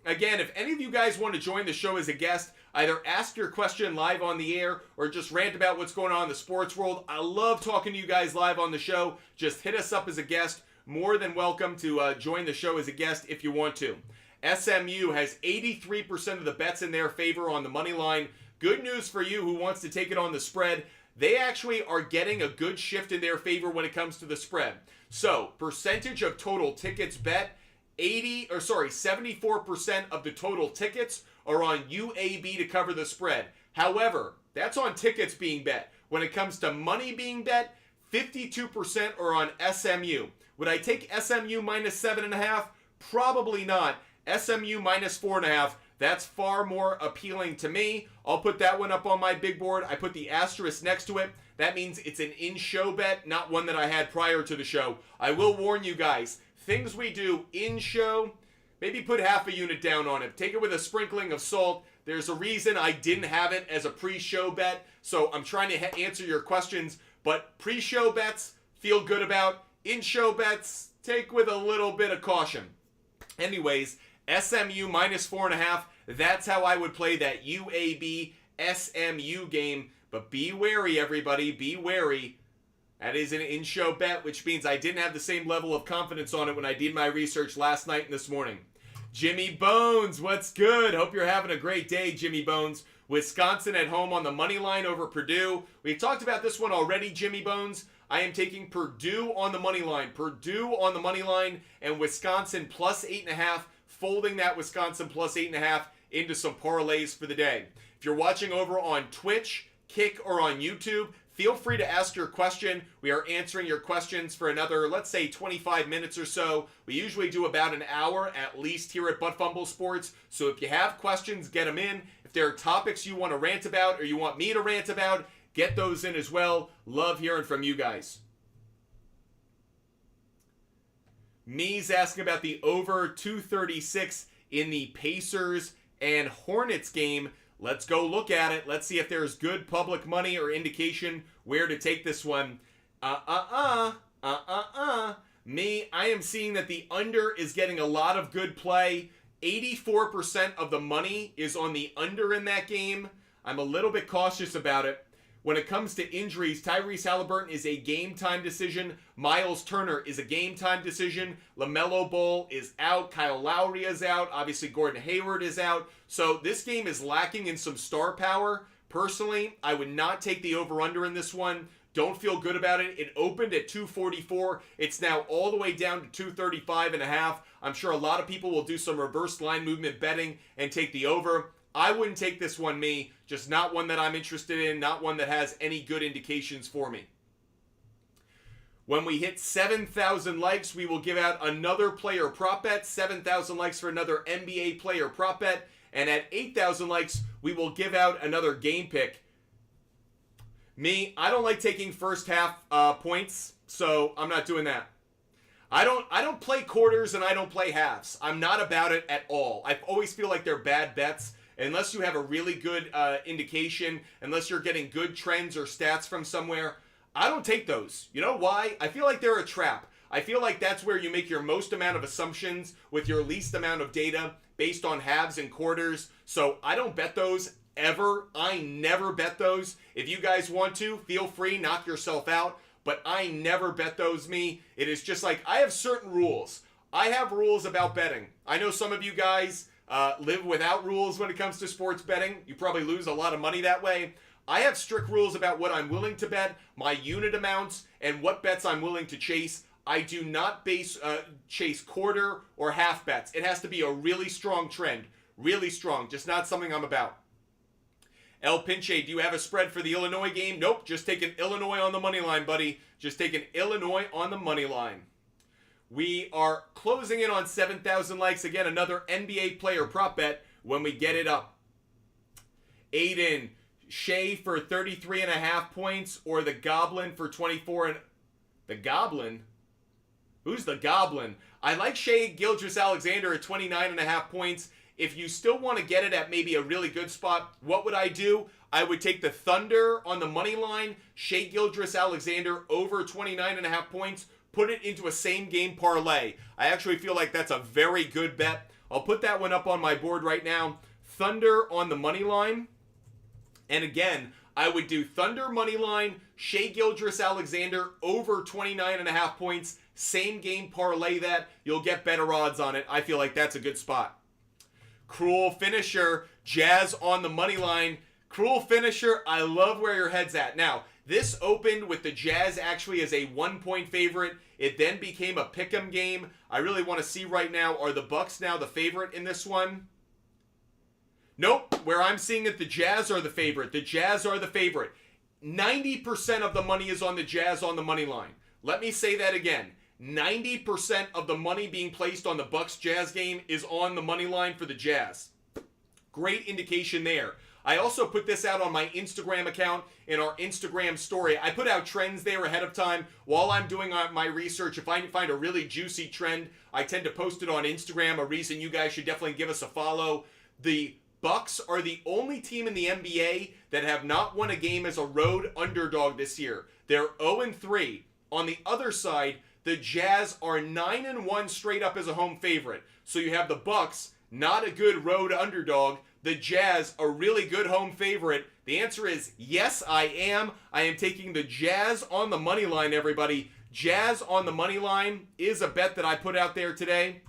Again, if any of you guys want to join the show as a guest, either ask your question live on the air or just rant about what's going on in the sports world. I love talking to you guys live on the show. Just hit us up as a guest. More than welcome to join the show as a guest if you want to. SMU has 83% of the bets in their favor on the money line. Good news for you who wants to take it on the spread. They actually are getting a good shift in their favor when it comes to the spread. So, percentage of total tickets bet, 74% of the total tickets are on UAB to cover the spread. However, that's on tickets being bet. When it comes to money being bet, 52% are on SMU. Would I take SMU -7.5? Probably not. SMU -4.5. That's far more appealing to me. I'll put that one up on my big board. I put the asterisk next to it. That means it's an in-show bet, not one that I had prior to the show. I will warn you guys, things we do in-show, maybe put half a unit down on it. Take it with a sprinkling of salt. There's a reason I didn't have it as a pre-show bet, so I'm trying to answer your questions. But pre-show bets, feel good about. In-show bets, take with a little bit of caution. Anyways, SMU -4.5. That's how I would play that UAB SMU game. But be wary, everybody. Be wary. That is an in-show bet, which means I didn't have the same level of confidence on it when I did my research last night and this morning. Jimmy Bones, what's good? Hope you're having a great day, Jimmy Bones. Wisconsin at home on the money line over Purdue. We've talked about this one already, Jimmy Bones. I am taking Purdue on the money line. Purdue on the money line and Wisconsin plus 8.5, folding that Wisconsin plus 8.5 into some parlays for the day. If you're watching over on Twitch, Kick, or on YouTube, feel free to ask your question. We are answering your questions for another, let's say, 25 minutes or so. We usually do about an hour at least here at Butt Fumble Sports. So if you have questions, get them in. If there are topics you want to rant about or you want me to rant about, get those in as well. Love hearing from you guys. Me's asking about the over 236 in the Pacers and Hornets game. Let's go look at it. Let's see if there's good public money or indication where to take this one. Me, I am seeing that the under is getting a lot of good play. 84% of the money is on the under in that game. I'm a little bit cautious about it. When it comes to injuries, Tyrese Halliburton is a game-time decision. Miles Turner is a game-time decision. LaMelo Ball is out. Kyle Lowry is out. Obviously, Gordon Hayward is out. So this game is lacking in some star power. Personally, I would not take the over-under in this one. Don't feel good about it. It opened at 244. It's now all the way down to 235.5. I'm sure a lot of people will do some reverse line movement betting and take the over. I wouldn't take this one, me. Just not one that I'm interested in, not one that has any good indications for me. When we hit 7,000 likes, we will give out another player prop bet. 7,000 likes for another NBA player prop bet. And at 8,000 likes, we will give out another game pick. Me, I don't like taking first half points, so I'm not doing that. I don't play quarters and I don't play halves. I'm not about it at all. I always feel like they're bad bets. Unless you have a really good indication, unless you're getting good trends or stats from somewhere, I don't take those. You know why? I feel like they're a trap. I feel like that's where you make your most amount of assumptions with your least amount of data based on halves and quarters. So I don't bet those ever. I never bet those. If you guys want to, feel free, knock yourself out. But I never bet those, me. It is just like I have certain rules. I have rules about betting. I know some of you guys live without rules when it comes to sports betting. You probably lose a lot of money that way. I have strict rules about what I'm willing to bet, my unit amounts, and what bets I'm willing to chase. I do not chase quarter or half bets. It has to be a really strong trend. Really strong. Just not something I'm about. El Pinche, do you have a spread for the Illinois game? Nope. Just taking Illinois on the money line, buddy. Just taking Illinois on the money line. We are closing in on 7,000 likes. Again, another NBA player prop bet when we get it up. Aiden, Shea for 33.5 points or the Goblin for 24. The Goblin? Who's the Goblin? I like Shea Gilgeous-Alexander at 29.5 points. If you still want to get it at maybe a really good spot, what would I do? I would take the Thunder on the money line, Shea Gilgeous-Alexander over 29.5 points, put it into a same game parlay. I actually feel like that's a very good bet. I'll put that one up on my board right now. Thunder on the money line. And again, I would do Thunder money line, Shea Gilgeous-Alexander over 29.5 points. Same game parlay that. You'll get better odds on it. I feel like that's a good spot. Cruel Finisher, Jazz on the money line. Cruel Finisher, I love where your head's at. Now, this opened with the Jazz actually as a 1-point favorite. It then became a pick'em game. I really want to see right now, are the Bucks now the favorite in this one? Nope. Where I'm seeing it, the Jazz are the favorite. The Jazz are the favorite. 90% of the money is on the Jazz on the money line. Let me say that again. 90% of the money being placed on the Bucks-Jazz game is on the money line for the Jazz. Great indication there. I also put this out on my Instagram account in our Instagram story. I put out trends there ahead of time while I'm doing my research. If I find a really juicy trend, I tend to post it on Instagram, a reason you guys should definitely give us a follow. The Bucks are the only team in the NBA that have not won a game as a road underdog this year. They're 0-3. On the other side, the Jazz are 9-1 straight up as a home favorite. So you have the Bucks not a good road underdog, the Jazz a really good home favorite? The answer is yes, I am. I am taking the Jazz on the money line, everybody. Jazz on the money line is a bet that I put out there today.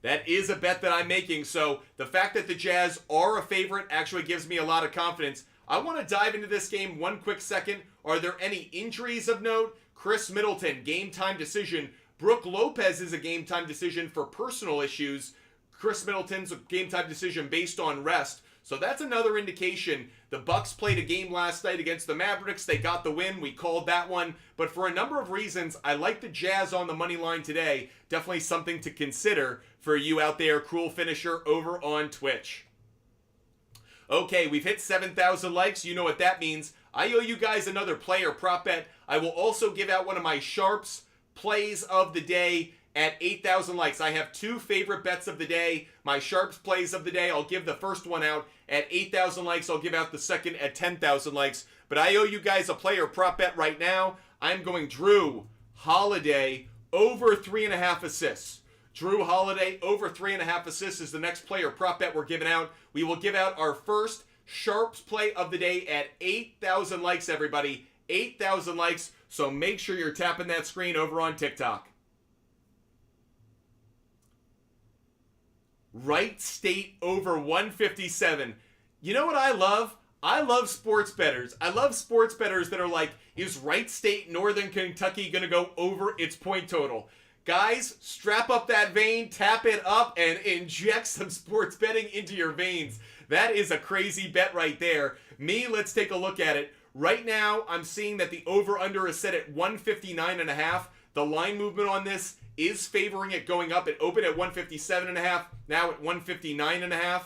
That is a bet that I'm making. So the fact that the Jazz are a favorite actually gives me a lot of confidence. I want to dive into this game one quick second. Are there any injuries of note? Chris Middleton, game time decision. Brooke Lopez is a game time decision for personal issues. Chris Middleton's a game time decision based on rest. So that's another indication. The Bucks played a game last night against the Mavericks. They got the win. We called that one. But for a number of reasons, I like the Jazz on the money line today. Definitely something to consider for you out there, Cruel Finisher, over on Twitch. Okay, we've hit 7,000 likes. You know what that means. I owe you guys another player prop bet. I will also give out one of my SHARPZ plays of the day at 8,000 likes. I have two favorite bets of the day. My SHARPZ plays of the day. I'll give the first one out at 8,000 likes. I'll give out the second at 10,000 likes. But I owe you guys a player prop bet right now. I'm going Drew Holiday over 3.5 assists. Drew Holiday over 3.5 assists is the next player prop bet we're giving out. We will give out our first SHARPZ play of the day at 8,000 likes, everybody. 8,000 likes. So make sure you're tapping that screen over on TikTok. Wright State over 157. You know what I love? I love sports bettors. I love sports bettors that are like, is Wright State Northern Kentucky going to go over its point total? Guys, strap up that vein, tap it up, and inject some sports betting into your veins. That is a crazy bet right there. Let's take a look at it. Right now, I'm seeing that the over-under is set at 159.5. The line movement on this is favoring it going up. It opened at 157.5, now at 159.5.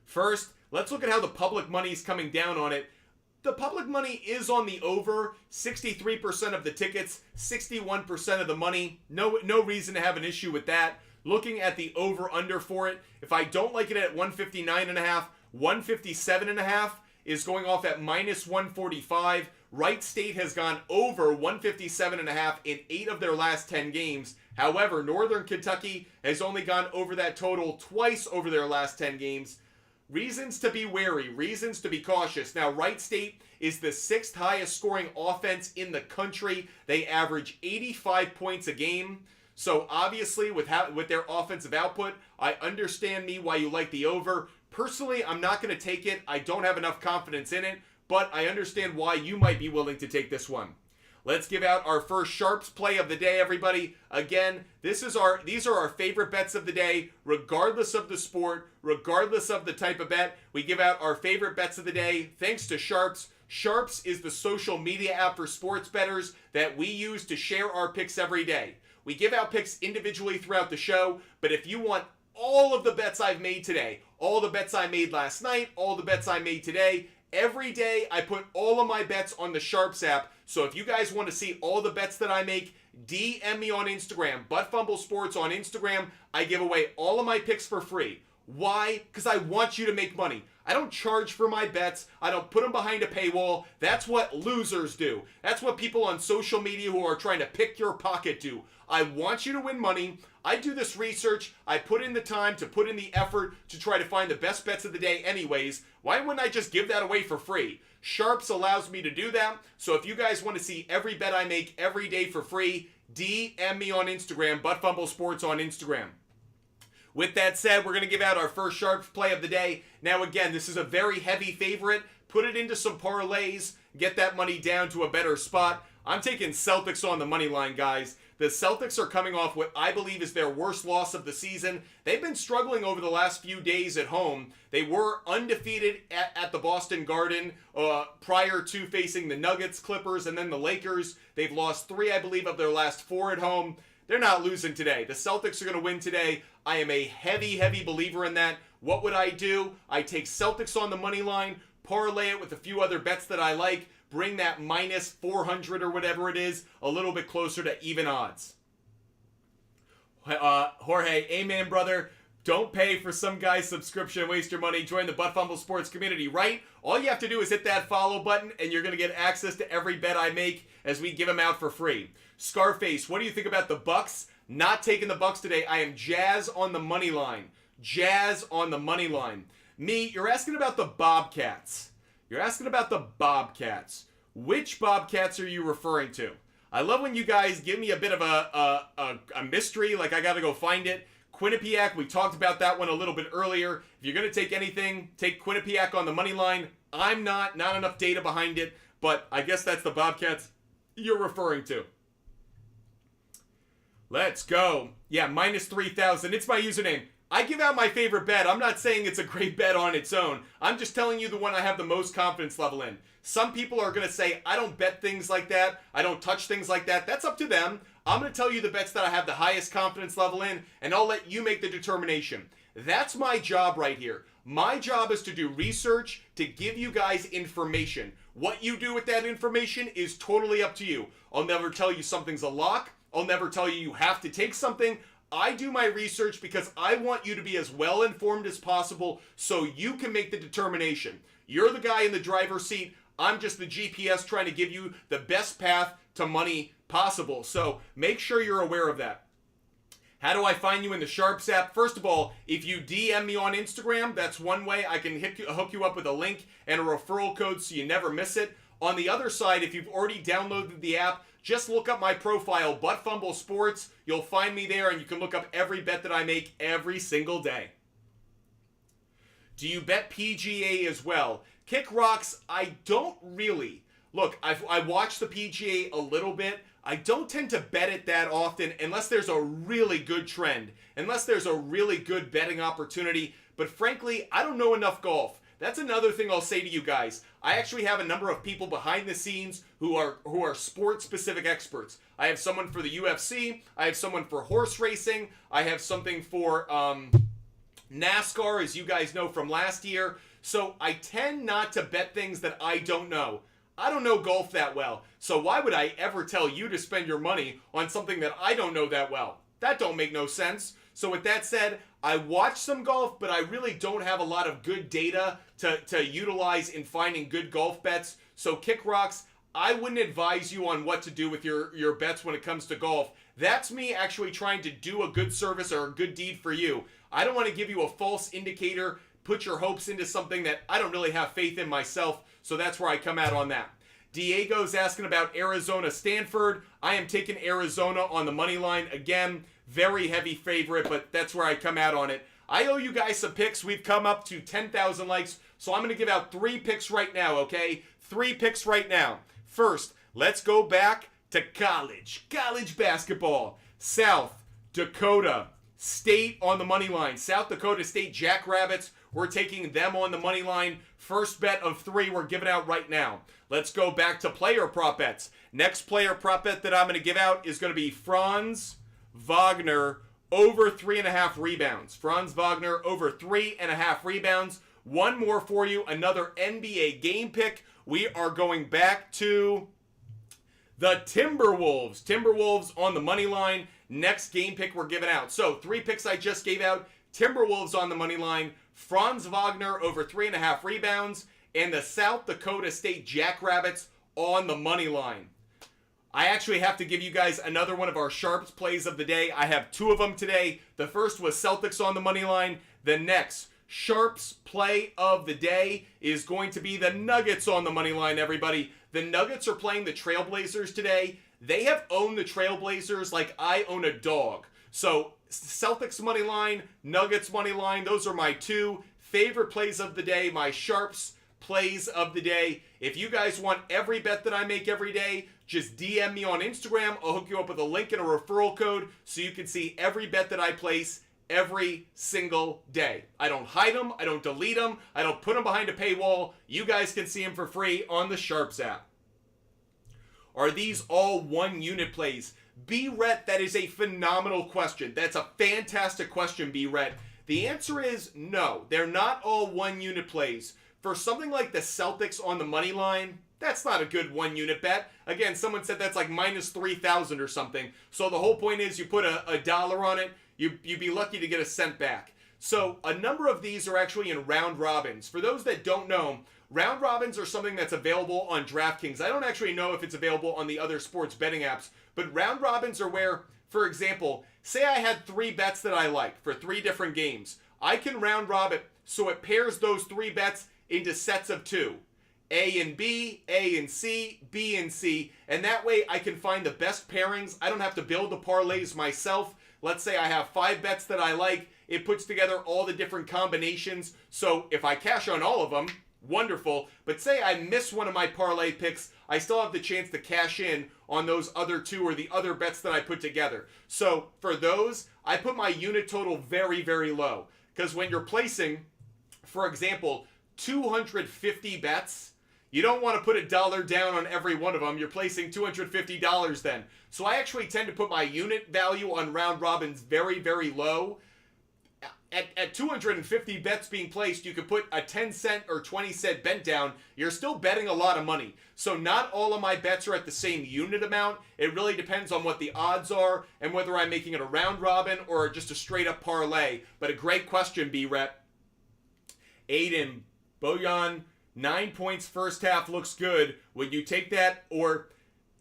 First, let's look at how the public money is coming down on it. The public money is on the over. 63% of the tickets, 61% of the money. No reason to have an issue with that. Looking at the over-under for it, if I don't like it at 159.5, 157.5 is going off at minus 145. Wright State has gone over 157.5 in 8 of their last 10 games. However, Northern Kentucky has only gone over that total twice over their last 10 games. Reasons to be wary, reasons to be cautious. Now, Wright State is the 6th highest scoring offense in the country. They average 85 points a game. So obviously, with their offensive output, I understand why you like the over. Personally, I'm not going to take it. I don't have enough confidence in it, but I understand why you might be willing to take this one. Let's give out our first SHARPZ play of the day, everybody. Again, these are our favorite bets of the day, regardless of the sport, regardless of the type of bet. We give out our favorite bets of the day thanks to SHARPZ. SHARPZ is the social media app for sports bettors that we use to share our picks every day. We give out picks individually throughout the show, but if you want all of the bets I've made today, all the bets I made last night, all the bets I made today, every day I put all of my bets on the SHARPZ app. So if you guys want to see all the bets that I make, DM me on Instagram, ButtFumble Sports on Instagram. I give away all of my picks for free. Why? Because I want you to make money. I don't charge for my bets. I don't put them behind a paywall. That's what losers do. That's what people on social media who are trying to pick your pocket do. I want you to win money. I do this research. I put in the time to put in the effort to try to find the best bets of the day anyways. Why wouldn't I just give that away for free? SHARPZ allows me to do that. So if you guys want to see every bet I make every day for free, DM me on Instagram, ButtFumble Sports on Instagram. With that said, we're going to give out our first SHARPZ play of the day. Now again, this is a very heavy favorite. Put it into some parlays. Get that money down to a better spot. I'm taking Celtics on the money line, guys. The Celtics are coming off what I believe is their worst loss of the season. They've been struggling over the last few days at home. They were undefeated at the Boston Garden prior to facing the Nuggets, Clippers, and then the Lakers. They've lost 3, I believe, of their last 4 at home. They're not losing today. The Celtics are going to win today. I am a heavy, heavy believer in that. What would I do? I take Celtics on the money line, parlay it with a few other bets that I like, bring that minus 400 or whatever it is a little bit closer to even odds. Jorge, amen, brother. Don't pay for some guy's subscription and waste your money. Join the ButtFumble Sports community, right? All you have to do is hit that follow button, and you're going to get access to every bet I make as we give them out for free. Scarface, what do you think about the Bucks Not taking the Bucks today. I am Jazz on the money line. Jazz on the money line. Me, you're asking about the Bobcats. You're asking about the Bobcats. Which Bobcats are you referring to? I love when you guys give me a bit of a mystery, like I gotta go find it. Quinnipiac, we talked about that one a little bit earlier. If you're gonna take anything, take Quinnipiac on the money line. I'm not enough data behind it, but I guess that's the Bobcats you're referring to. Let's go. Yeah, minus 3,000. It's my username. I give out my favorite bet. I'm not saying it's a great bet on its own. I'm just telling you the one I have the most confidence level in. Some people are going to say, I don't bet things like that. I don't touch things like that. That's up to them. I'm going to tell you the bets that I have the highest confidence level in, and I'll let you make the determination. That's my job right here. My job is to do research, to give you guys information. What you do with that information is totally up to you. I'll never tell you something's a lock. I'll never tell you you have to take something. I do my research because I want you to be as well informed as possible so you can make the determination. You're the guy in the driver's seat. I'm just the GPS trying to give you the best path to money possible. So make sure you're aware of that. How do I find you in the SHARPZ app? First of all, if you DM me on Instagram, that's one way. I can hook you up with a link and a referral code so you never miss it. On the other side, if you've already downloaded the app, just look up my profile, Butt Fumble Sports. You'll find me there, and you can look up every bet that I make every single day. Do you bet PGA as well? Kick Rocks, I don't really. Look, I watch the PGA a little bit. I don't tend to bet it that often unless there's a really good trend, unless there's a really good betting opportunity. But frankly, I don't know enough golf. That's another thing I'll say to you guys. I actually have a number of people behind the scenes who are sport-specific experts. I have someone for the UFC. I have someone for horse racing. I have something for NASCAR, as you guys know from last year. So I tend not to bet things that I don't know. I don't know golf that well. So why would I ever tell you to spend your money on something that I don't know that well? That don't make no sense. So with that said, I watch some golf, but I really don't have a lot of good data to utilize in finding good golf bets. So Kick Rocks, I wouldn't advise you on what to do with your bets when it comes to golf. That's me actually trying to do a good service or a good deed for you. I don't want to give you a false indicator, put your hopes into something that I don't really have faith in myself. So that's where I come out on that. Diego's asking about Arizona Stanford. I am taking Arizona on the money line again. Very heavy favorite, but that's where I come out on it. I owe you guys some picks. We've come up to 10,000 likes, so I'm going to give out 3 picks right now, okay? 3 picks right now. First, let's go back to college basketball. South Dakota State on the money line. South Dakota State Jackrabbits. We're taking them on the money line. First bet of 3 we're giving out right now. Let's go back to player prop bets. Next player prop bet that I'm going to give out is going to be Franz Wagner over 3.5 rebounds. Franz Wagner over 3.5 rebounds. One more for you, another NBA game pick. We are going back to the Timberwolves. Timberwolves on the money line. Next game pick we're giving out. So 3 picks I just gave out. Timberwolves on the money line. Franz Wagner over 3.5 rebounds. And the South Dakota State Jackrabbits on the money line. I actually have to give you guys another one of our SHARPZ plays of the day. I have 2 of them today. The first was Celtics on the money line. The next SHARPZ play of the day is going to be the Nuggets on the money line, everybody. The Nuggets are playing the Trailblazers today. They have owned the Trailblazers like I own a dog. So Celtics money line, Nuggets money line, those are my 2 favorite plays of the day, my SHARPZ plays of the day. If you guys want every bet that I make every day, just DM me on Instagram. I'll hook you up with a link and a referral code so you can see every bet that I place every single day. I don't hide them. I don't delete them. I don't put them behind a paywall. You guys can see them for free on the SHARPZ app. Are these all 1 unit plays? B-Rhett, that is a phenomenal question. That's a fantastic question, B-Rhett. The answer is no. They're not all 1 unit plays. For something like the Celtics on the money line, that's not a good 1 unit bet. Again, someone said that's like minus 3,000 or something. So the whole point is you put a dollar on it, you'd be lucky to get a cent back. So a number of these are actually in round robins. For those that don't know, round robins are something that's available on DraftKings. I don't actually know if it's available on the other sports betting apps, but round robins are where For example, say I had 3 bets that I like for 3 different games. I can round robin so it pairs those 3 bets into sets of 2. A and B, A and C, B and C, and that way I can find the best pairings. I don't have to build the parlays myself. Let's say I have 5 bets that I like. It puts together all the different combinations. So if I cash on all of them, wonderful. But say I miss one of my parlay picks, I still have the chance to cash in on those other 2 or the other bets that I put together. So for those, I put my unit total very, very low. Because when you're placing, for example, 250 bets, you don't want to put $1 down on every one of them. You're placing $250 then. So I actually tend to put my unit value on round robins very, very low. At 250 bets being placed, you could put a 10 cent or 20 cent bet down. You're still betting a lot of money. So not all of my bets are at the same unit amount. It really depends on what the odds are and whether I'm making it a round robin or just a straight up parlay. But a great question, B-Rep. Aiden, Bojan, 9 points first half looks good. Would you take that? Or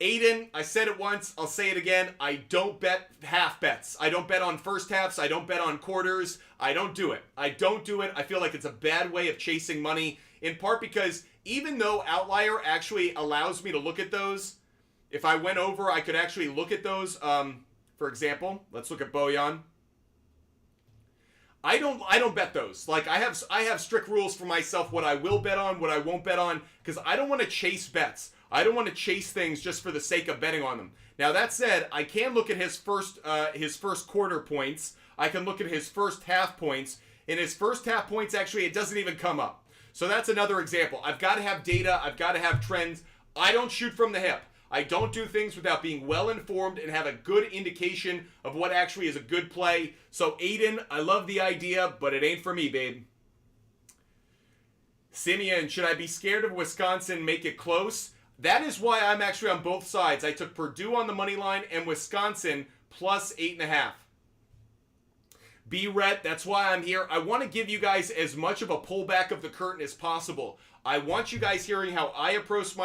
Aiden, I said it once, I'll say it again. I don't bet half bets. I don't bet on first halves. I don't bet on quarters. I don't do it. I don't do it. I feel like it's a bad way of chasing money, in part because even though Outlier actually allows me to look at those, if I went over, I could actually look at those. For example, let's look at Bojan. I don't bet those. Like I have strict rules for myself what I will bet on, what I won't bet on, because I don't want to chase bets. I don't want to chase things just for the sake of betting on them. Now that said, I can look at his first quarter points. I can look at his first half points. In his first half points, actually, it doesn't even come up. So that's another example. I've got to have data. I've got to have trends. I don't shoot from the hip. I don't do things without being well informed and have a good indication of what actually is a good play. So Aiden, I love the idea, but it ain't for me, babe. Simeon, should I be scared of Wisconsin make it close? That is why I'm actually on both sides. I took Purdue on the money line and Wisconsin plus 8.5. B-Ret, that's why I'm here. I want to give you guys as much of a pullback of the curtain as possible. I want you guys hearing how I approach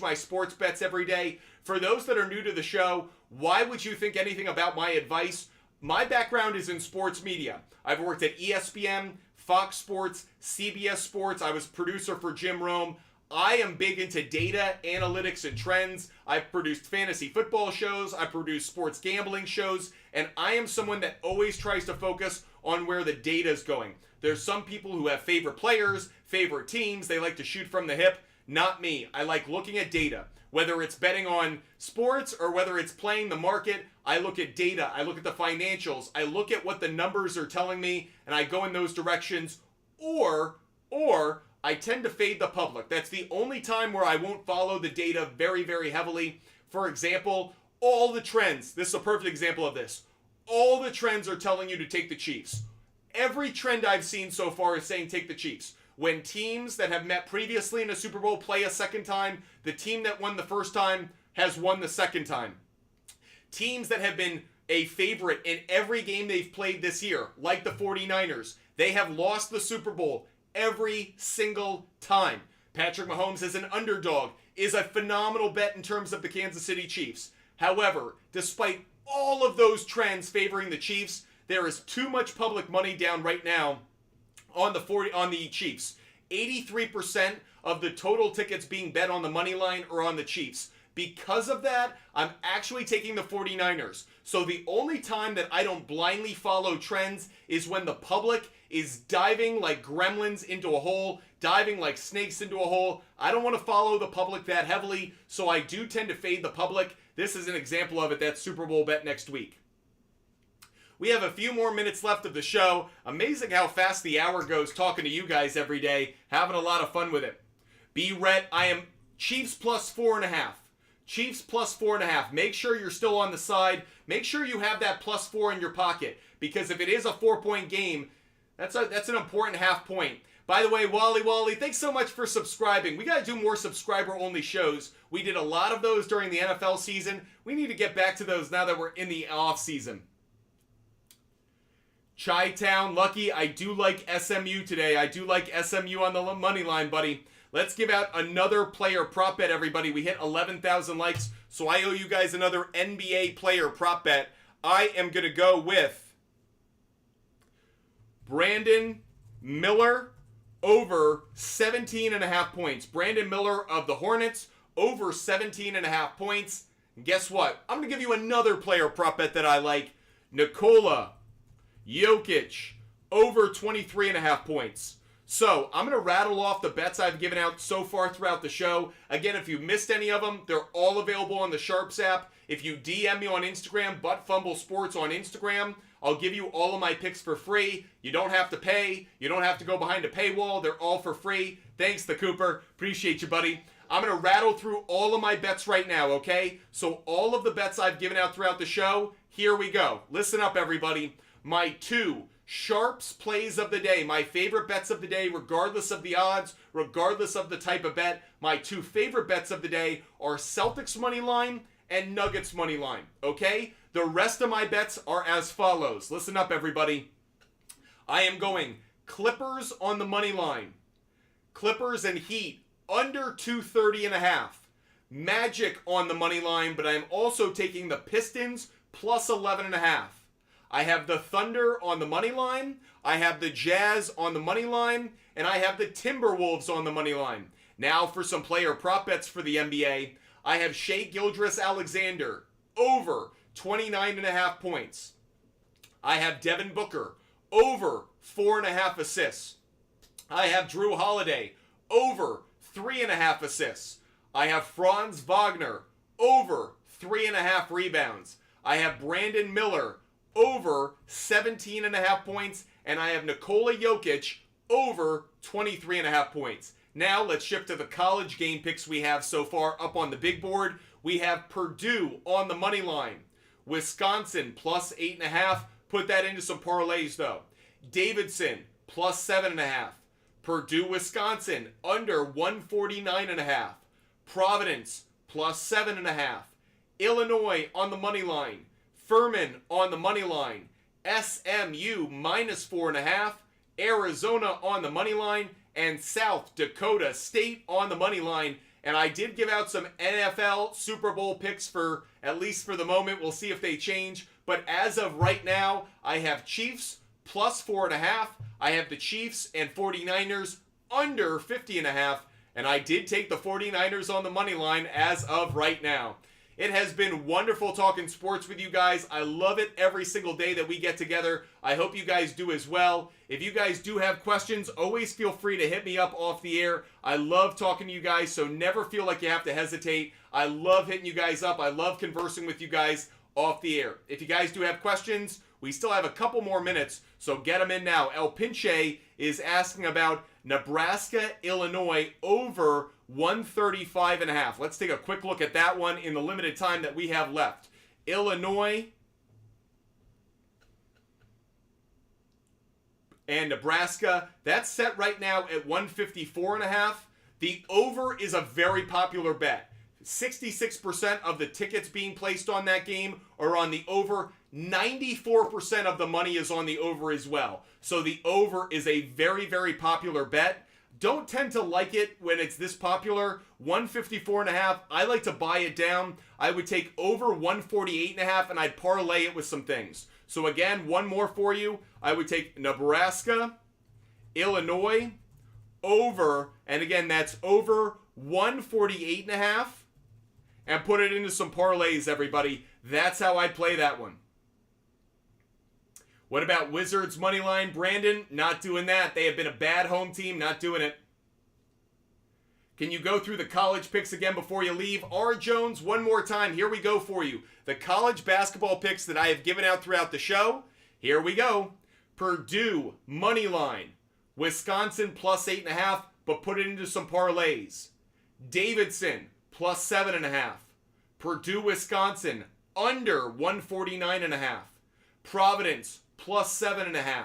my sports bets every day. For those that are new to the show, why would you think anything about my advice? My background is in sports media. I've worked at ESPN, Fox Sports, CBS Sports. I was producer for Jim Rome. I am big into data, analytics, and trends. I've produced fantasy football shows. I produce sports gambling shows. And I am someone that always tries to focus on where the data is going. There's some people who have favorite players, favorite teams. They like to shoot from the hip. Not me. I like looking at data. Whether it's betting on sports or whether it's playing the market, I look at data. I look at the financials. I look at what the numbers are telling me, and I go in those directions. Or I tend to fade the public. That's the only time where I won't follow the data very, very heavily. For example, all the trends. This is a perfect example of this. All the trends are telling you to take the Chiefs. Every trend I've seen so far is saying take the Chiefs. When teams that have met previously in a Super Bowl play a second time, the team that won the first time has won the second time. Teams that have been a favorite in every game they've played this year, like the 49ers, they have lost the Super Bowl every single time. Patrick Mahomes as an underdog is a phenomenal bet in terms of the Kansas City Chiefs. However, despite all of those trends favoring the Chiefs, there is too much public money down right now on the Chiefs. 83% of the total tickets being bet on the money line are on the Chiefs. Because of that, I'm actually taking the 49ers. So the only time that I don't blindly follow trends is when the public is diving like gremlins into a hole, diving like snakes into a hole. I don't want to follow the public that heavily, so I do tend to fade the public. This is an example of it, that Super Bowl bet next week. We have a few more minutes left of the show. Amazing how fast the hour goes talking to you guys every day. Having a lot of fun with it. B-Ret, I am Chiefs plus 4.5. Chiefs plus 4.5. Make sure you're still on the side. Make sure you have that plus 4 in your pocket. Because if it is a 4-point game, that's an important half point. By the way, Wally, thanks so much for subscribing. We got to do more subscriber-only shows. We did a lot of those during the NFL season. We need to get back to those now that we're in the off season. Chi-Town, Lucky, I do like SMU today. I do like SMU on the money line, buddy. Let's give out another player prop bet, everybody. We hit 11,000 likes, so I owe you guys another NBA player prop bet. I am going to go with Brandon Miller over 17.5 points. Brandon Miller of the Hornets over 17.5 points. And guess what? I'm going to give you another player prop bet that I like. Nikola Jokic over 23.5 points. So I'm going to rattle off the bets I've given out so far throughout the show. Again, if you missed any of them, they're all available on the SHARPZ app. If you DM me on Instagram, ButtFumbleSports on Instagram, I'll give you all of my picks for free. You don't have to pay. You don't have to go behind a paywall. They're all for free. Thanks, the Cooper. Appreciate you, buddy. I'm going to rattle through all of my bets right now, okay? So all of the bets I've given out throughout the show, here we go. Listen up, everybody. My 2 SHARPZ plays of the day, my favorite bets of the day, regardless of the odds, regardless of the type of bet. My 2 favorite bets of the day are Celtics money line and Nuggets money line, okay? The rest of my bets are as follows. Listen up, everybody. I am going Clippers on the money line. Clippers and Heat under 230.5. Magic on the money line, but I'm also taking the Pistons plus 11.5. I have the Thunder on the money line, I have the Jazz on the money line, and I have the Timberwolves on the money line. Now for some player prop bets for the NBA. I have Shai Gilgeous-Alexander over 29.5 points. I have Devin Booker over 4.5 assists. I have Drew Holiday over 3.5 assists. I have Franz Wagner over 3.5 rebounds. I have Brandon Miller over 17.5 points, and I have Nikola Jokic over 23.5 points. Now let's shift to the college game picks we have so far up on the big board. We have Purdue on the money line. Wisconsin plus 8.5. Put that into some parlays though. Davidson plus 7.5. Purdue, Wisconsin under 149.5. Providence plus 7.5. Illinois on the money line. Furman on the money line. SMU minus 4.5. Arizona on the money line. And South Dakota State on the money line. And I did give out some NFL Super Bowl picks for, at least for the moment. We'll see if they change. But as of right now, I have Chiefs plus 4.5. I have the Chiefs and 49ers under 50.5. And I did take the 49ers on the money line as of right now. It has been wonderful talking sports with you guys. I love it every single day that we get together. I hope you guys do as well. If you guys do have questions, always feel free to hit me up off the air. I love talking to you guys, so never feel like you have to hesitate. I love hitting you guys up. I love conversing with you guys off the air. If you guys do have questions, we still have a couple more minutes, so get them in now. El Pinche is asking about Nebraska, Illinois over 135.5. Let's take a quick look at that one in the limited time that we have left. Illinois and Nebraska, that's set right now at 154.5. The over is a very popular bet. 66% of the tickets being placed on that game are on the over. 94% of the money is on the over as well. So the over is a very, very popular bet. Don't tend to like it when it's this popular. 154.5, I like to buy it down. I would take over 148.5 and I'd parlay it with some things. So again, one more for you. I would take Nebraska, Illinois, over, and again, that's over 148.5, and put it into some parlays, everybody. That's how I'd play that one. What about Wizards money line, Brandon? Not doing that. They have been a bad home team. Not doing it. Can you go through the college picks again before you leave? R. Jones, one more time. Here we go for you. The college basketball picks that I have given out throughout the show. Here we go. Purdue money line. Wisconsin plus 8.5, but put it into some parlays. Davidson plus 7.5. Purdue, Wisconsin under 149.5. Providence plus 7.5.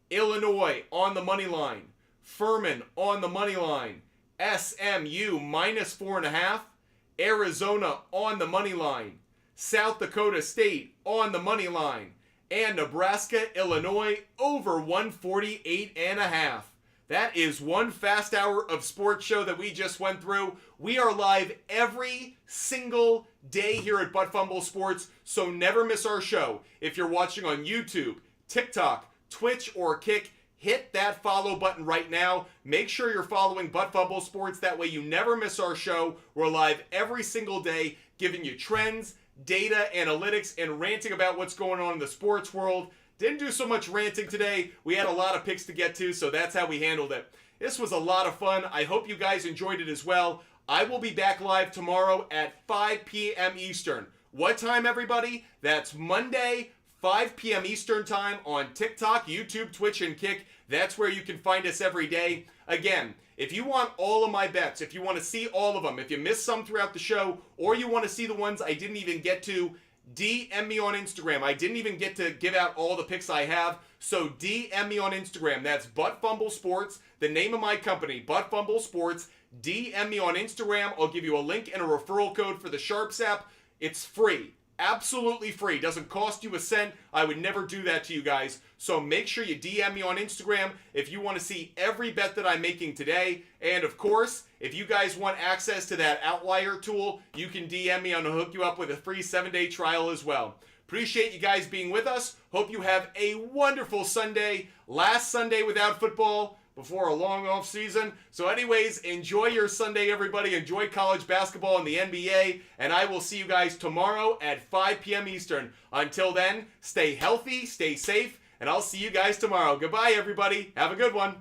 Illinois on the money line. Furman on the money line. SMU minus 4.5. Arizona on the money line. South Dakota State on the money line. And Nebraska, Illinois over 148.5. That is one fast hour of sports show that we just went through. We are live every single day here at Butt Fumble Sports, so never miss our show. If you're watching on YouTube, TikTok, Twitch, or Kick, hit that follow button right now. Make sure you're following Butt Fumble Sports. That way you never miss our show. We're live every single day, giving you trends, data, analytics, and ranting about what's going on in the sports world. Didn't do so much ranting today. We had a lot of picks to get to, so that's how we handled it. This was a lot of fun. I hope you guys enjoyed it as well. I will be back live tomorrow at 5 p.m. Eastern. What time, everybody? That's Monday, 5 p.m. Eastern time on TikTok, YouTube, Twitch, and Kick. That's where you can find us every day. Again, if you want all of my bets, if you want to see all of them, if you missed some throughout the show, or you want to see the ones I didn't even get to, DM me on Instagram. I didn't even get to give out all the picks I have, so DM me on Instagram. That's Butt Fumble Sports, the name of my company, Butt Fumble Sports. DM me on Instagram. I'll give you a link and a referral code for the SHARPZ app. It's free. Absolutely free. Doesn't cost you a cent. I would never do that to you guys. So make sure you DM me on Instagram if you want to see every bet that I'm making today. And of course, if you guys want access to that outlier tool, you can DM me and I'll hook you up with a free 7-day trial as well. Appreciate you guys being with us. Hope you have a wonderful Sunday. Last Sunday without football before a long off season. So anyways, enjoy your Sunday, everybody. Enjoy college basketball and the NBA. And I will see you guys tomorrow at 5 p.m. Eastern. Until then, stay healthy, stay safe, and I'll see you guys tomorrow. Goodbye, everybody. Have a good one.